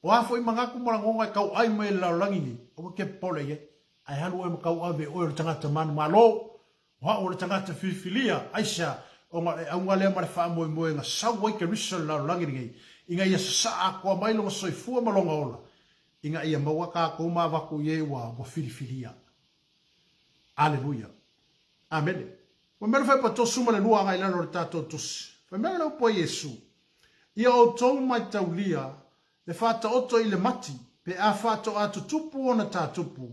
O a foi mangaku mo langonga kau ai mai lau langini. O ke pole ye. ai halu e makau ave o le tangata manu malo wa o le tangata fifilia aisha o nga le mare fa mo nga sau wai ke risal la langi ngai inga ia sa ko mai lo so fu ma longa ola inga ia mawaka ko ma va ko ye wa mo fifilia aleluia amen o mero fa to suma le lua ngai la lo tato tus fa mero lo po yesu ia o tou mai taulia le fata oto i le mati pe a fato atu tupu ona ta tupu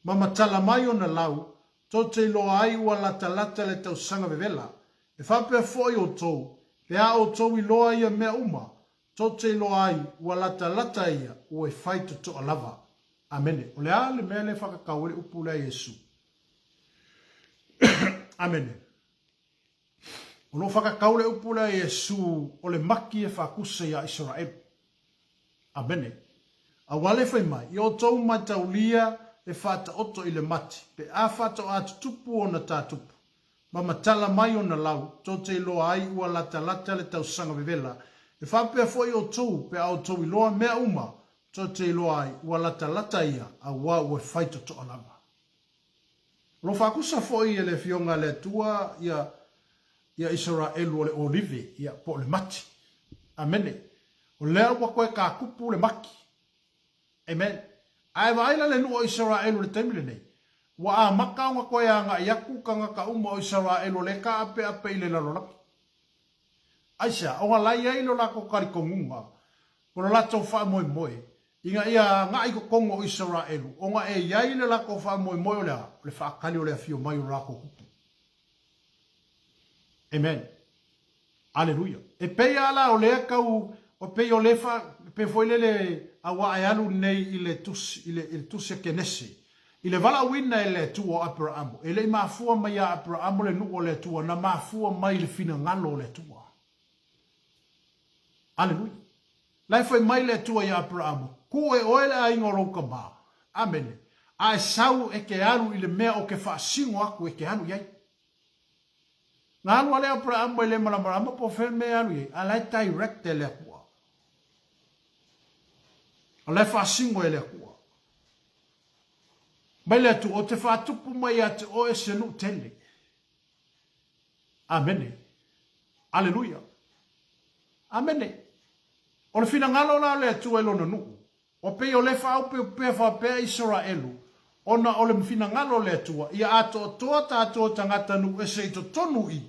mama tala mai ona lau to te loa ai ua lata le tau sanga vevela e whapea foi o tou pe a o tou i loa ia mea uma to te loa ai ua lata ia ua e whaito to alava amene o le a le mea le whakakau le upu le Yesu amene o lo whakakau le upu le Yesu o le maki e whakusa ia Israel amene a wale fai mai i o tou mataulia e fata oto i le mati pe a fata atu tupu o na tatupu ma matala mai o na lau to te loa ai ua lata le tau sanga vevela e whapea foi o tou pe au tou i loa mea uma to te loa ai ua lata ia a ua ue whaito to alama lo whakusa foi e le fionga le tua ia Israel o le olive ia po le mati amene o lea ua koe ka kupu le maki amen ai vaila le nuo Israel le temile nei wa a maka nga koe anga iaku kanga ka uma o Israel le ka ape ile la lolaki aisha o nga lai ai lo la ko kari kongunga ko la to fa moi inga ia nga i ko kongo Israel o nga e yai le la ko fa moi le fa kali o le fio mai o la ko kupu amen aleluia e pe ala o le ka o pe o le fa pe foi le awa ayalu nei ile tus ke nesi ile vala wina ele tu o Abraham ele mafua mai a Abraham le nu o le tu na mafua mai le fina ngalo le tu aleluia lai foi mai le tu ya Abraham ku e oele ai ngoro ka ba amen ai sau e ke alu ile mea o ke fa singo aku e ke alu yai ngalo le Abraham le mala po fe me alu ye alai direct le ku le fa singo ele ku Bele tu o te whātupu mai ate o e senu tele. Amene. Aleluia. Amene. O le fina ngalo la le tu elo na nuku. O pe o le whaupe o pe whapea Israelu. O na o le fina ngalo le tua. Ia ato toa tātou tangata nu e se ito tonu i.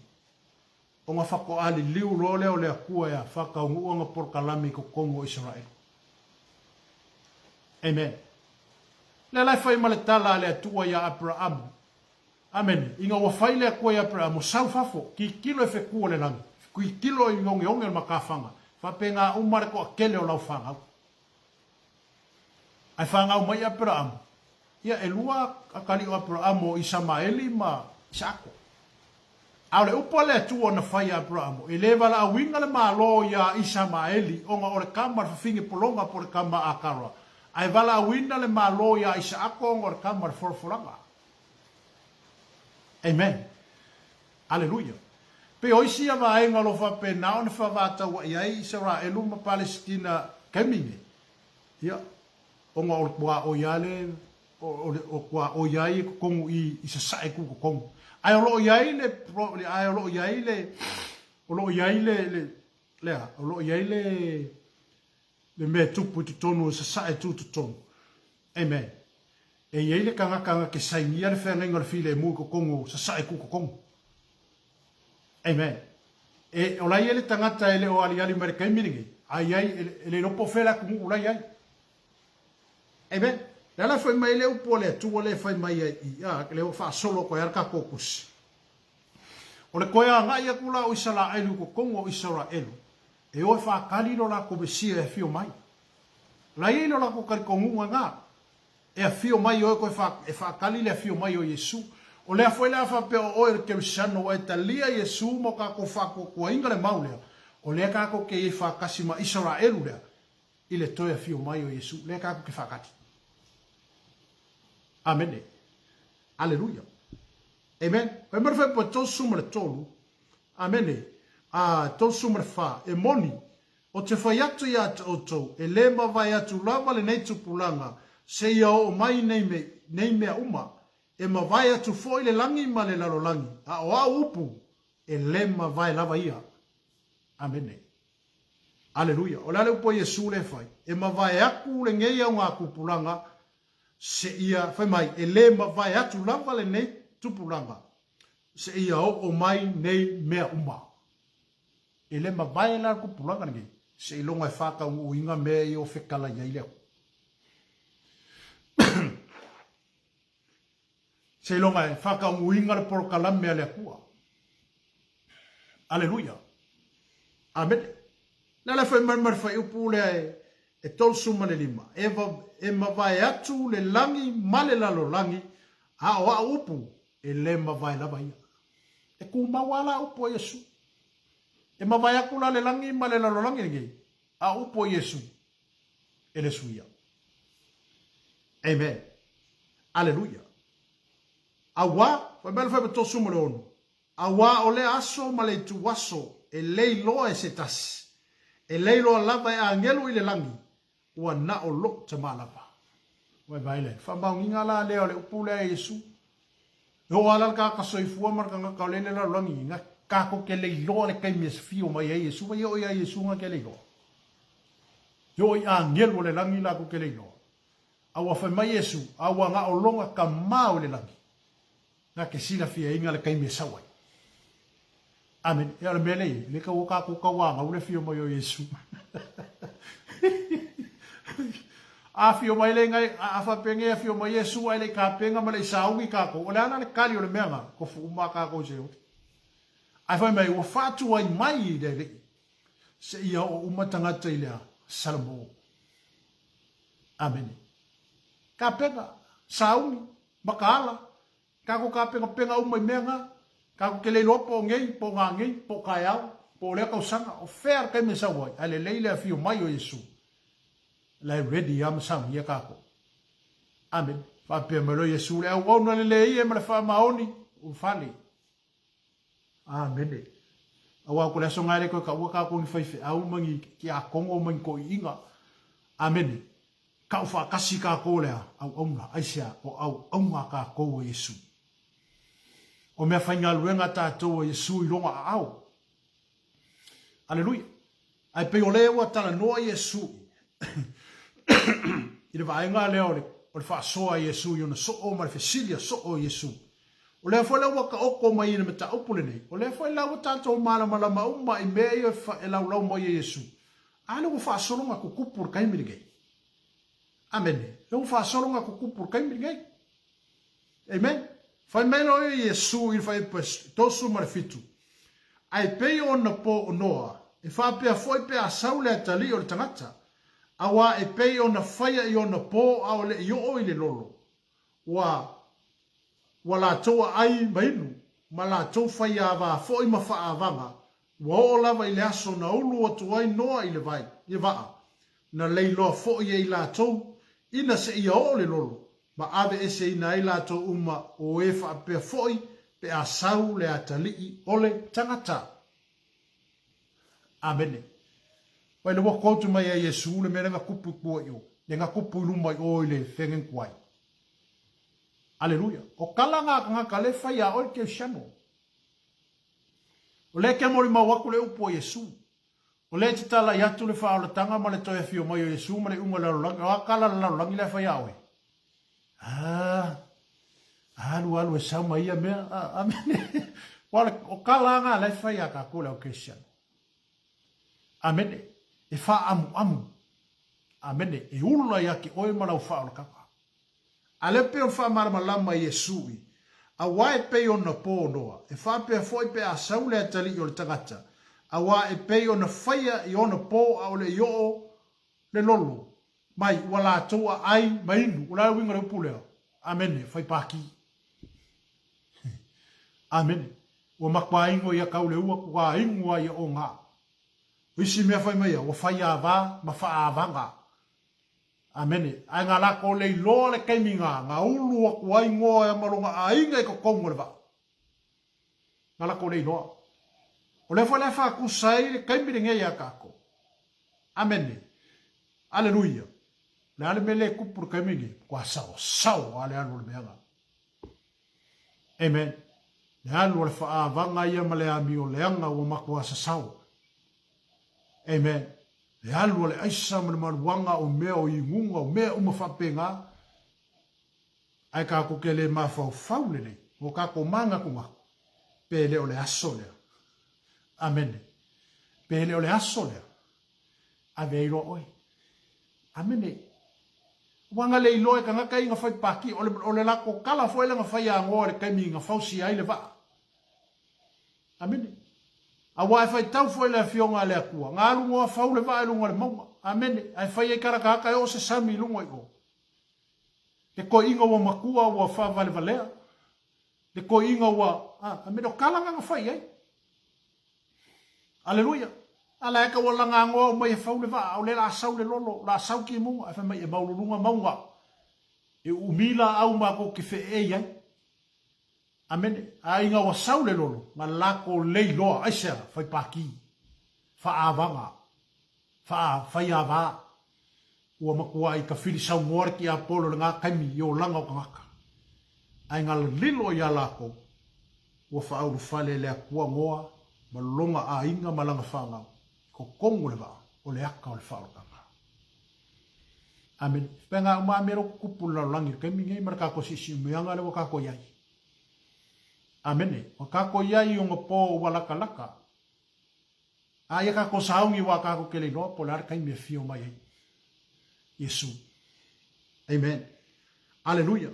O ngā whako ali liu lo leo le akua ea whakaungu o ngā porkalami ko Kongo Israelu. Amen. Le lai fai male tala le atua ia Abraham. Amen. Inga wa fai le akua ia Abraham. Sau fafo. Ki kilo e whekua le langi. Ki kilo i ngonge onge makawhanga. Whape ngā umare ko akele o lau whangau. Ai whangau mai Abraham. Ia e lua akali o Abraham o Isamaeli ma Isako. Au le upa le atua na fai Abraham. E le wala a winga le malo ia Isamaeli. O ngā ore kamar whawhingi polonga po le kamar akara. Ai wala a winga le malo ia Isako o ngā kamar forforanga. Amen. Alleluia. Pe oisi a vaenga lo fa pe nao ne fa vata wa iai Israelu ma Palestina kemine. Ia. O ngā orkua o iale, o kua o iai kongu i sa sae ku kongu. Ai o lo iai le, ai o lo iai le, o lo iai le mea tupu tu tonu sa sae tu tonu. Amen. E iai le kanga ke saingia le whenga le file mu ko kongu sa sae ku kongu. Amen. E o lai ele tangata ele o ali Amerikai miringi. Ai ele no pofela ku ulai ai. Amen. Nala foi mai le upo le tu le foi mai i a le fa solo ko arka kokus. O le koia nga ia kula o Israel ko kongo Israel. E o fa kali lo la ko besia e fio mai. La ia lo la ko kar kongu nga. E a fio mai o ko fa kali le fio mai o Yesu. O lea foi lea fa pe o er ke sano o Italia Yesu mo ka ko fa ko inga le maulea. O lea ka ko ke fa kasima Israel lea. Ile toia fio mai o Yesu. Lea ka ko ke fa kati. Amen. Alleluia. Amen. Pe mer fe po to sumre tolu. Amen. To sumre fa e moni. O te fai atu ia o to. E le ma vai atu lava le nei tupulanga. se ia o mai nei mea uma, e ma vai atu fo le langi ma le lalo langi, a o a upu, e le ma vai lava ia. Amene. Aleluia. O lale upo Yesu le fai, e ma vai aku le ngeia ngā kupulanga, se ia, fai mai, e le ma vai atu lava le nei tupulanga, se ia o mai nei mea uma. E le ma vai la kupulanga nge, se ilonga e whaka uinga mea i o whekala iai leo. Se ilonga e whaka uinga le porokala mea lea kua. Aleluia. Amen. Nala fai marmar fai upu le e tolsu ma le lima. E ma vai atu le langi ma le lalo langi, a o a upu e le ma vai lava ia. E ku mawala upu Yesu. E ma vai aku la le langi ma le lalo langi nge, a upu Yesu. E le suia. Amen. Aleluia. Awa, fai mele fai tolsu ma le onu. Awa o le aso ma le tuwaso e leilo e se tasi. E leilo lava e angelu i le langi. Ua na o lo te malapa. Wai vaile. Whambaunginga la leo le upule a Yesu. Yo alal ka kasoifua marka nga kaulele la langi. Nga kako ke leilo le kai mes fio mai a Yesu. Wa yo i a Yesu nga ke leilo. Yo i angelu le langi la ko ke leilo. Awa whai mai Yesu. Awa nga o longa ka mau le langi. Nga ke sila fia inga le kai mes awai. Amen. E ala mele, le ka waka ko kawanga, ule fio mai o Yesu. A fio mai le ngai, a fa penge a fio mai Yesu, ai le ka penga ma le saungi ka ko. Ole ana le kali o le meanga, ko fu uma ka ko seo. Ai fai mai, ua fatu ai mai i le le. Se ia o umatangata i lea, salamo. Amen. Ka penga, saungi, makaala, ka ko ka penga umai meanga, ka ko kele lopo ngei po ngei po kaiao po le ka usanga o fair kai me sawai ale leile a fio mai o Yesu la ready am sam ia ka ko. Amen. Fa pe me lo Yesu le o no le e me fa maoni u fali. Amen. Awa ko le songa le ko ka wa ka ko ni fai au mangi ki a kongo mangi ko inga. Amen. Ka fa kasi ka ko le au onga aisia o au onga ka ko o Yesu. O mea whainga luenga tātou o Yesu i ronga a au. Aleluia. Ai pe o leo a tala noa Yesu. I le vaenga leo le, o le whaasoa Yesu i ona so o ma le fesilia so o Yesu. O leo whai lau waka oko mai ina me ta upule nei. O leo whai lau tātou malama uma i mea i lau mai e Yesu. Ale o whaasoronga ko kupur kaimiri Amen. Le o whaasoronga ko kupur kaimiri Amen. Fai melo e Yesu i fai tosu marifitu. Ai pei o na po o noa. E wha pia foi pia saule a tali o le tangata. Awa e pei o na faya i o na po a o le i o i le lolo. Wa la toa ai mainu. Ma la toa faya ava foi ma faa avanga. Wa o lava i le aso na ulu o tuai noa i le vai. I vaa. Na leiloa foi e i la toa. Ina se i o le lolo. Ma ave ese ina i lato uma o e wha pe foi pe a sau le atalii ole tangata. Amene. Wai le wakotu mai a Yesu le mele nga kupu kua i o. Le nga kupu iluma i o i le whengen kuai. Aleluia. O kala ngā ka le whai a oi ke shano. O le ke mori mawaku le upo Yesu. O le te tala i atu le wha o le tanga ma le toi fio mai o Yesu ma le unga la rolangi. O a kala la rolangi le whai a oi. Alu e sau mai mea. Amene. O kalanga lai whai a ka kule o Christian. Amene. E wha amu. Amene. E ulula ia ki oe malau wha o kapa. A le peo wha marama lama Yesui. A wae peo na pō noa. E wha peo foi pe a saule a tali o le tangata. A wae peo na whaia i ona pō a ole i o le lolo. Mai, wala toa ai mainu, ula winga le upuleo. Amene, fai paki. Amene. Wa makwa ingo ia kaule ua kua ingua ia o ngā. Wisi mea fai maia, wa fai a wā, ma wha a wanga. Amene. Ai ngā lako le loa le keiminga, ngā ulu a kua ingoa e maronga a inga i ko kongo le wā. Ngā lako le loa. O le fai le wha kusai le keimire ngei a kako. Amene. Aleluia. Le ale mele kupur kamingi. Kwa sao ale anu le meanga. Amen. Le alu le faa vanga ia male ami o le anga o makua sa sao. Amen. Le alu le aisa male maluanga o mea o ingunga o mea umafapenga. Ai ka ko kele mafau faule le. O ka ko manga kuma. Pele o le aso lea. Amen. Pele o le aso lea. Aveiro oi. Amen. Wanga le iloe ka ngaka inga fai paki o le lako kala foi langa fai a ngore kaimi nga fausi ai le va. Amen. A wai fai tau foi le fionga le akua. Ngā lunga fau le va e lunga le mauma. Amen. Ai fai e karaka haka e o se sami lunga i o. Le ko inga wa makua wa fa vale valea. Le ko inga wa amen o kala nga fai ai. Aleluia. Ala eka wala ngā ngoa o mai e fau le va. O le la sau le lolo. La sau ki munga. Ai fai mai e maulunga maunga. E umila au mako ki fe e iai. Amen. A inga wa sau le lolo. Ma lako lei loa. Aisea. Fai paki. Fa avanga. Fai ava. Ua makua i ka whiri sau ngore ki a polo le ngā kaimi i o langa o kangaka. Ai ngā lilo i a lako. Ua fa auru fale le a kua ngoa. Ma longa a inga malanga whangau. Ko kongo le vaa. O le aka o le whaorokanga. Amen. Penga uma mero kupula langi. Kaimi ngai maraka ko sisi umeanga le wakako iai. Amen. Wakako iai o ngapo walaka laka. Ai kako saungi wakako kele noa po le ar kaimi e fio mai ei. Yesu. Amen. Aleluia.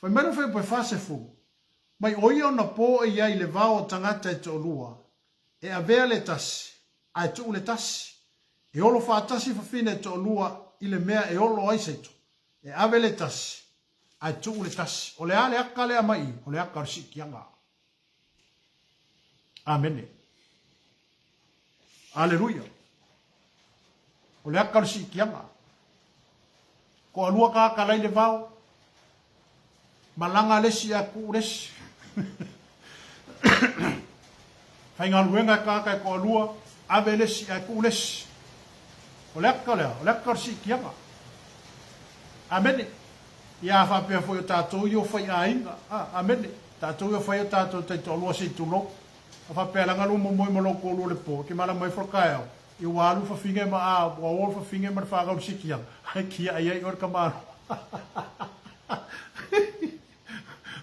Fai mero fai poe fase fu. Mai oia na po e iai le vao tangata e to lua. E avea le tasi. Ai tu le tasi. E olo fa tasi fa fine to lua i le mea e olo ai seito. E ave le tasi. Ai tu le tasi. O le ale aka le amai. O le aka risi kianga. Amen. Aleluia. O le aka risi kianga. Ko alua ka kalai le vao. Malanga lesi a ku lesi. Fai ngā luenga ka ko alua. Ave lesi a ku lesi. O le aka lea. O le aka risi kianga. Amen. Ia whapea foi o tātou i o whai a inga. Amen. Tātou i o whai o tātou te to alua se tulo. A whapea langa lumo moi maloko o le po. Ke mala mai whakaeo. I walu whawhinge ma a. Wa ol whawhinge ma whakau risi kianga. Hai kia ai ai or kamaro.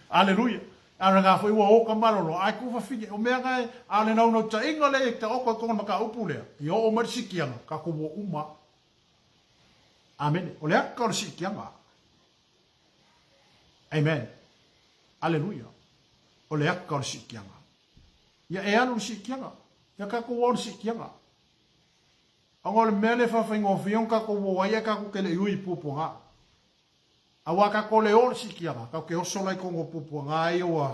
Aleluia. Ana ngā whai ua o kamaro. Ai ku whawhinge. O mea ngai. Ale nau nau ta inga le. Te oko konga maka upu lea. I o marisi kianga. Ka kubo uma. Amen. O le aka risi kianga. Amen. Aleluia. O le aka o si kianga. Ia e anu si kianga. Ia kako wau si kianga. Ango le mele whawhaingo whiong kako wau ia kako ke le iui pupunga. Awa kako le o si kianga. Kako ke oso lai kongo pupunga ai oa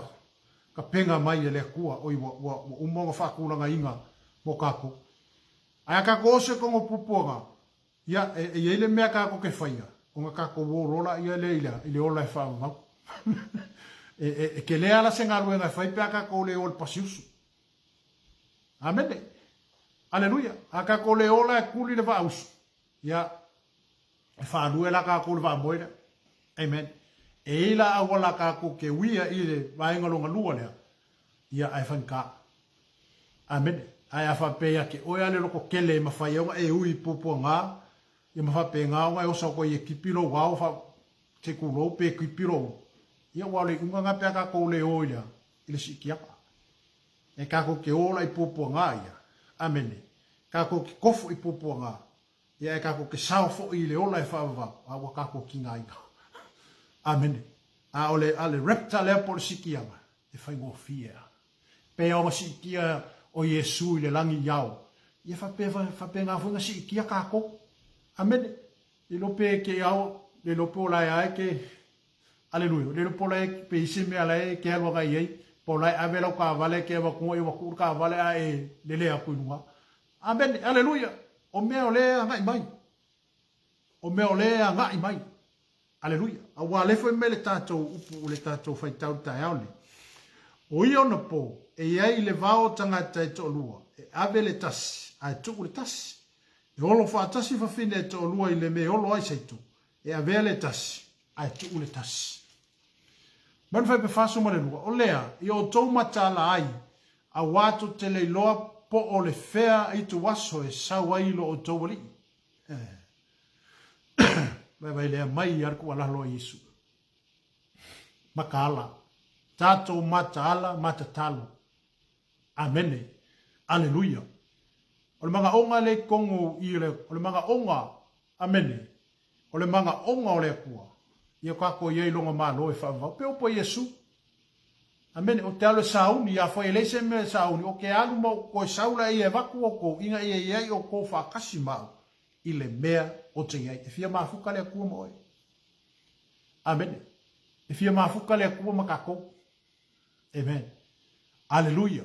ka penga mai e le kua. Oi wa umonga whakulanga inga mo kako. Ai kako oso kongo pupunga. Ia e ele mea kako ke whaia. Onga kako wau rola ia le ila. Ile ola e whaamau. Ke lea la se ngā ruenga whai pia kako le o le pasiusu. Amen. Aleluia. A kako le ola e kuli le vausu. Ia e whaarue la kako le vaamoira. Amen. E ila awala kako ke wia i le vaengalonga lua lea. Ia ai whanka. Amen. Ai a whapea ke oia le loko kele ma whai aunga e ui pupua ngā. Ia ma whapea ngā unga e osa koe e kipiro wau wha te kuro pe kipiro. Ia wale unga ngā pea kako le oia. Ile si kiaka. E kako ke ola i pupua ngā ia. Amen. Kako ke kofo i pupua ngā. Ia e kako ke sao fo i le ola e whaava. Awa kako ki ngā inga. Amen. A ole ale repta lea por si kianga. E whai ngō fia. Pea o si kia o Yesu i le langi iau. Ia whape ngā whunga si kia kako. Amen. I lope ke iau. Le lope o lai ai ke. Aleluia. Le lope o lai pe isi mea lai ke alwa ngai ei. Po lai avela ka vale ke wa ko e wa ku ka vale a e le le a kuinga. Amen. Aleluia. O mea o le ngai mai. O mea o le ngai mai. Aleluia. A wa le foi mele tatou upu le tatou fai tau tai aole. O ia na po e ai le vao tangata e to lua. E ave le tasi. A tu le tasi. E olo fa tasi fa fine e to lua i le me olo ai seitu. e avea le tasi, ai tu ule tasi. Man fai pe faso ma le lua, o lea, i o tau matala ai, a watu te le loa po o le fea i tu waso e sawa ilo o tau wali. Vai lea mai arku ala loa Yesu. Makaala, tatou mataala, matatalo. Amene, aleluia. O le manga onga le kongo i le, o le manga onga, amene, o le manga onga o le kua. Ia kako iei longa malo e whaavau. Pe opo Yesu. Amene, o te alo sauni, ia fai leise me sauni, o ke alu mo koe saula i e waku o ko, inga i e iei o ko whakasi mau, i le mea o te iei. E fia mafuka le kua mo e. Amene. E fia mafuka le kua makako. Amen. Aleluia.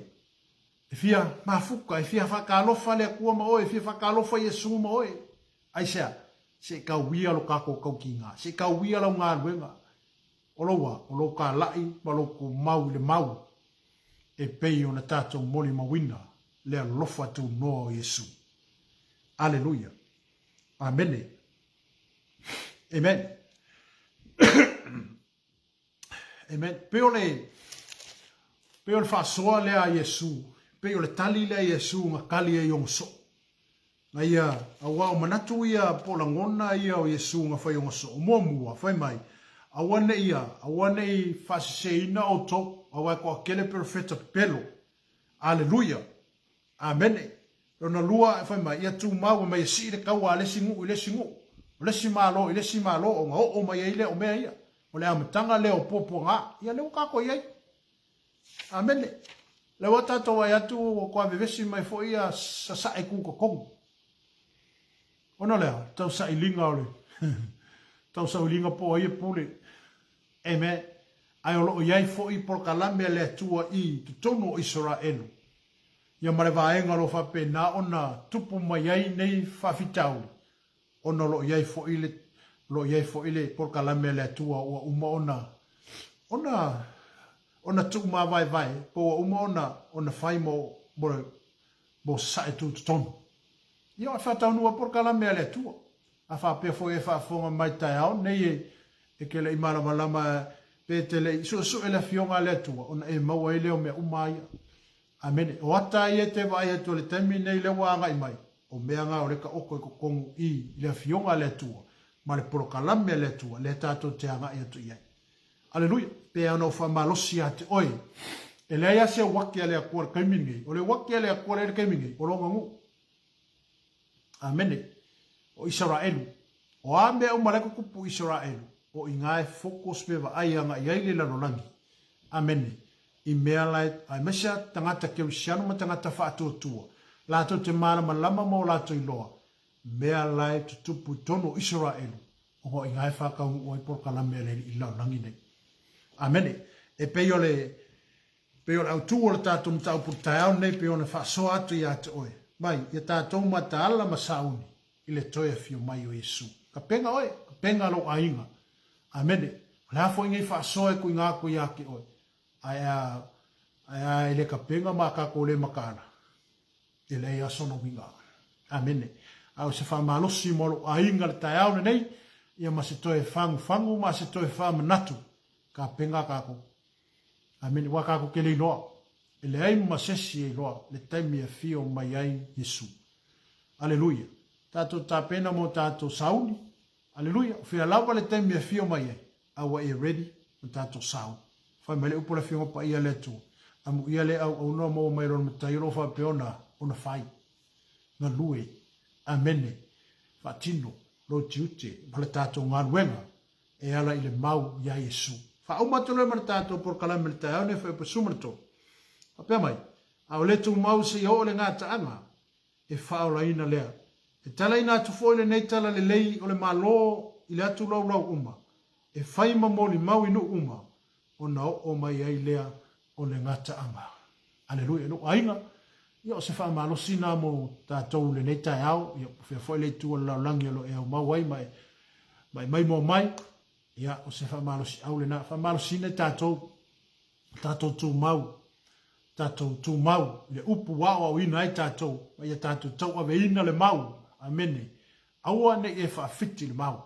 E fia mafuka, e fia whakalofa le kua mo e, fia whakalofa Yesu mo e. Aisea. Se ka wia lo kako kau ki ngā. Se ka wia lo ngā luenga. O lo ka lai, ma lo ko mau le mau. E pei o na tātou moli mawina, le alofa tu noa o Yesu. Aleluia. Amene. Amen. Amen. Peo le whasoa lea Yesu. Peo le tali lea Yesu ngā kali e yongso. Na ia, awa o manatu ia pola ngona ia o Yesu ngā whai onga so. Mua, whai mai. Awane ia, awane i whaseina o tō. Awa ko akele perfeta pelo. Aleluia. Amene. Rona lua, whai mai, ia tū mau mai si le kaua le singu, le singu. Le si malo, o ngā o mai eile o mea ia. O le amatanga leo popo ngā. Ia leo kako iei. Amene. Leo tato ai atu o kua vevesi mai fo ia sa e kuka kongu. Ona lea, tau sa ilinga ole. Tau sa ilinga po ai e pule. Amen. Ai o loo iai fo i por kalame le tua i tutono Israelu. Ia mare vaenga lo whape na ona tupu mai ai nei whawhitau. Ona loo iai fo i le por kalame le tua o uma ona tu ma vai po uma ona fai mo sa e tu tutono. Ia fa tau nua por kala me ale tua. A fa pe fo e fa fonga mai tai au nei e ke le imala malama pe tele so ele fionga ale tua ona e mau ele o me umai. Amen. O ata e te vai e to le temi nei le wanga i mai. O mea nga o le ka oko ko kongu i le fionga ale tua. Ma le por kala me ale tua le tato te anga e tu ia. Aleluia. Pe ano fa malosi ate oi. E le ia se waki ale akua kaimingi. O le waki ale akua le kaimingi. O longa ngu. Amene, o Israelu. O ame o maleko kupu Israelu. O ingae fokus pewa ai anga iaile la rolangi. Amene. I mea lai, ai mesia tangata kerusiano ma tangata whaatotua. Lato te mara malama mo lato i loa. Mea lai tutupu tono Israelu. O ingae whakau o i porkala mea le i la rolangi nei. Amene. E peo le au tu o le tato mtau putaiao nei peo ne whaasoa atu i ate oe. Mai, ia tātou mataala masauni, i le toia fio mai o Yesu. Ka penga oe, ka penga lo ainga. Amene, le hafo ingai whaasoe kui ngā kui ake oe. Ai ele ka penga ma kako le makana. E le ia sono winga. Amene. Au se whamalosi molo ainga le tai aune nei, ia ma se toe fangu, ma se toe whamanatu. Ka penga kako. Amene, wakako ke le inoa. E le ai masesi e loa, le taimi e fio mai ai Yesu. Aleluia. Tātou tāpena mo tātou sauni. Aleluia. Whia lawa le taimi e fio mai ai. Awa e ready mo tātou sauni. Whai mele upo le fionga pa ia le tu. Amu ia le au noa mo mai ron matai rofa pe ona whai. Ngā lue. Amene. Whatino. Lo tiute. Pale tātou ngā ruenga. E ala i le mau ia Yesu. Wha umatu le mara tātou por kalame le tai au ne whai pasumarato. Apea mai, au le tu mau se o le ngā taanga, e whaola ina lea. E tala ina atu fo le nei tala le lei o le malo i le atu lau uma. E whaima mo li mau inu uma, o na o mai ai lea o le ngā taanga. Aleluia, no ainga, ia o se wha malo sina mo tātou le nei tai au, ia whea fo le tu o lau langi alo e au mau ai mai mo mai, ia o se wha malo si au le na, wha malo sina tātou tu mau, tātou tū mau, le upu wao au ina ai tātou, ia tātou tau ave ina le mau, amene, aua ne e whaafiti le mau,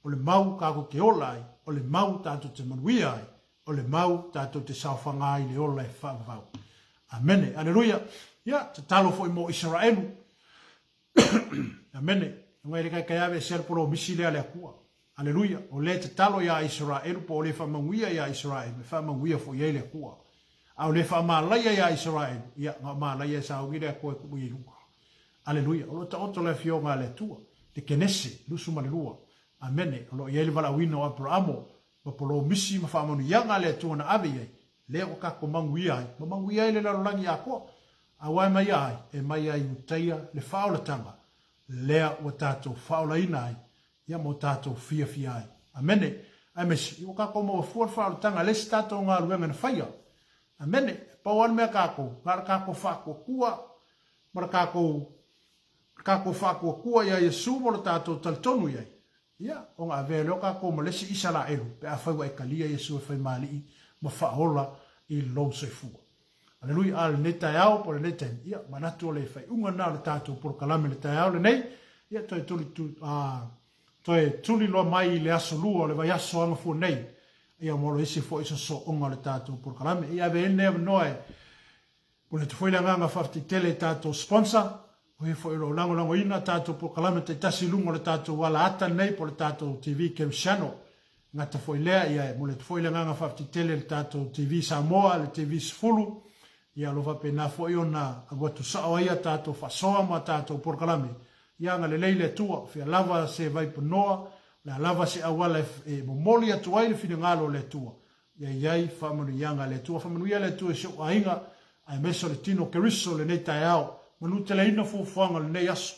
o le mau kako ke ola ai, o le mau tātou te manuia ai, o le mau tātou te sauwhanga ai le ola e whaavau. Amene, aleluia. Ia, te talo fo i mo Israelu. Amene, ngai reka kai ave ser polo misi lea lea kua. Aleluia, o le te talo ia Israelu, po le whamanguia ia Israelu, me whamanguia fo ia lea kua. Au le whamalaia ia Israelu, ia ngā malaia sa au gire koe kubu i runga. Aleluia, o lo ta oto le fio ngā le tua, te kenese, lusu malelua. Amene, o lo ia le vala wina o Abrahamo, ma polo misi ma whamanu ia ngā le tua na ave iai, le o kako manguia ai, ma manguia ai le larolangi a koa, a wai mai ai, e mai ai utaia le whaolatanga, lea o tātou whaolaina ai, ia mo tātou fia ai. Amene, ai mesi, i o kako mo fuar whaolatanga, le si tātou ngā ruenga na whaia. Amene, pauan mea kako, ngāra kako whako kua, mara kako whako kua ia Yesu mo le tātou talitonu iai. Ia, o ngā vea leo kako mo lesi isala elu, pe a whaiwa e kalia Yesu e whai mali ma whaola i lou soifua. Aleluia, ale ne tai au, po le ne tai, ia, manatu o le whai unga nā le tātou por kalame le tai au le nei, ia, toi tuli loa mai le aso lua, le vai aso anga fua nei, ia molo isi fo iso so onga le tātou por kalame, ia ve ene av noe, po le te fwile nganga whafti tele tātou sponsor, o he fo ilo lango ina tātou por kalame te tasi lungo le tātou wala ata nei, po le tātou TV Kerusiano, ngata fo ilea, ia, mo le te fwile nganga whafti tele le tātou TV Samoa, le TV Sfulu, ia lova pe na fo iona aguatu sao ia tātou whasoa ma tātou por kalame, ia nga le leile tua, fia lava se vai panoa, la lava se awala e momoli atu ai le fina ngalo le tua. Ia iai whamanu ianga le tua, whamanu ia le tua e seo ainga, ai meso le tino keriso le nei tai au, manu te le ina fufuanga le nei aso,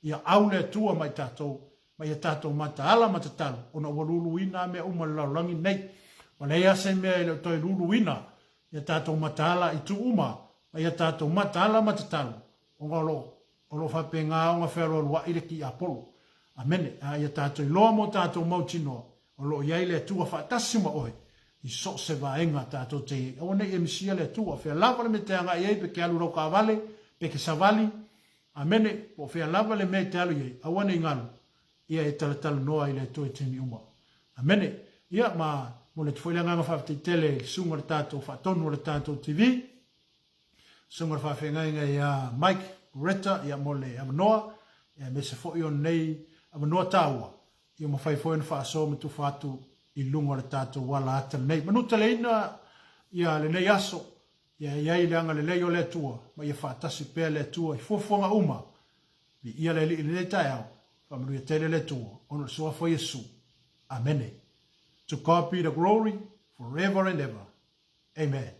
ia au le tua mai tātou mata ala mata talo, ona walulu ina mea uma le laulangi nei, ma le ase mea le toi lulu ina, ia tātou mata ala i tu uma, ma ia tātou mata ala mata talo, o lo whape ngā o ngā whero rua ire ki Apollo. Amene, ia tātou loa mo tātou mautinoa, o lo iai le tua whaatasi ma ohe, i so se vaenga tātou te, o ne e misia le tua, whea lava le me te anga iei, pe ke alu rau ka vale, pe ke savali, amene, po whea lava le me te alu iei, awane inganu, ia e talatala noa i le tua i temi uma. Amene, ia ma, mo le tfoile nganga whafte tele, sunga le tātou whaatonu le tātou TV, sunga le whawhenga ia Mike Retta, ia mo le amanoa, ia me se fo i on nei, amanoa tāua, ia ma whai fo i na whaaso me tu whatu i lunga le tātou wala ata nei. Manu tale ina, ia le nei aso, ia iai le anga le leo le tua, ma ia whaatasi pēr le tua, i fuafuanga uma, ia le nei tai au, whamanu ia tele le tua, ono le soa fo Yesu. Amene. To God be the glory forever and ever. Amen.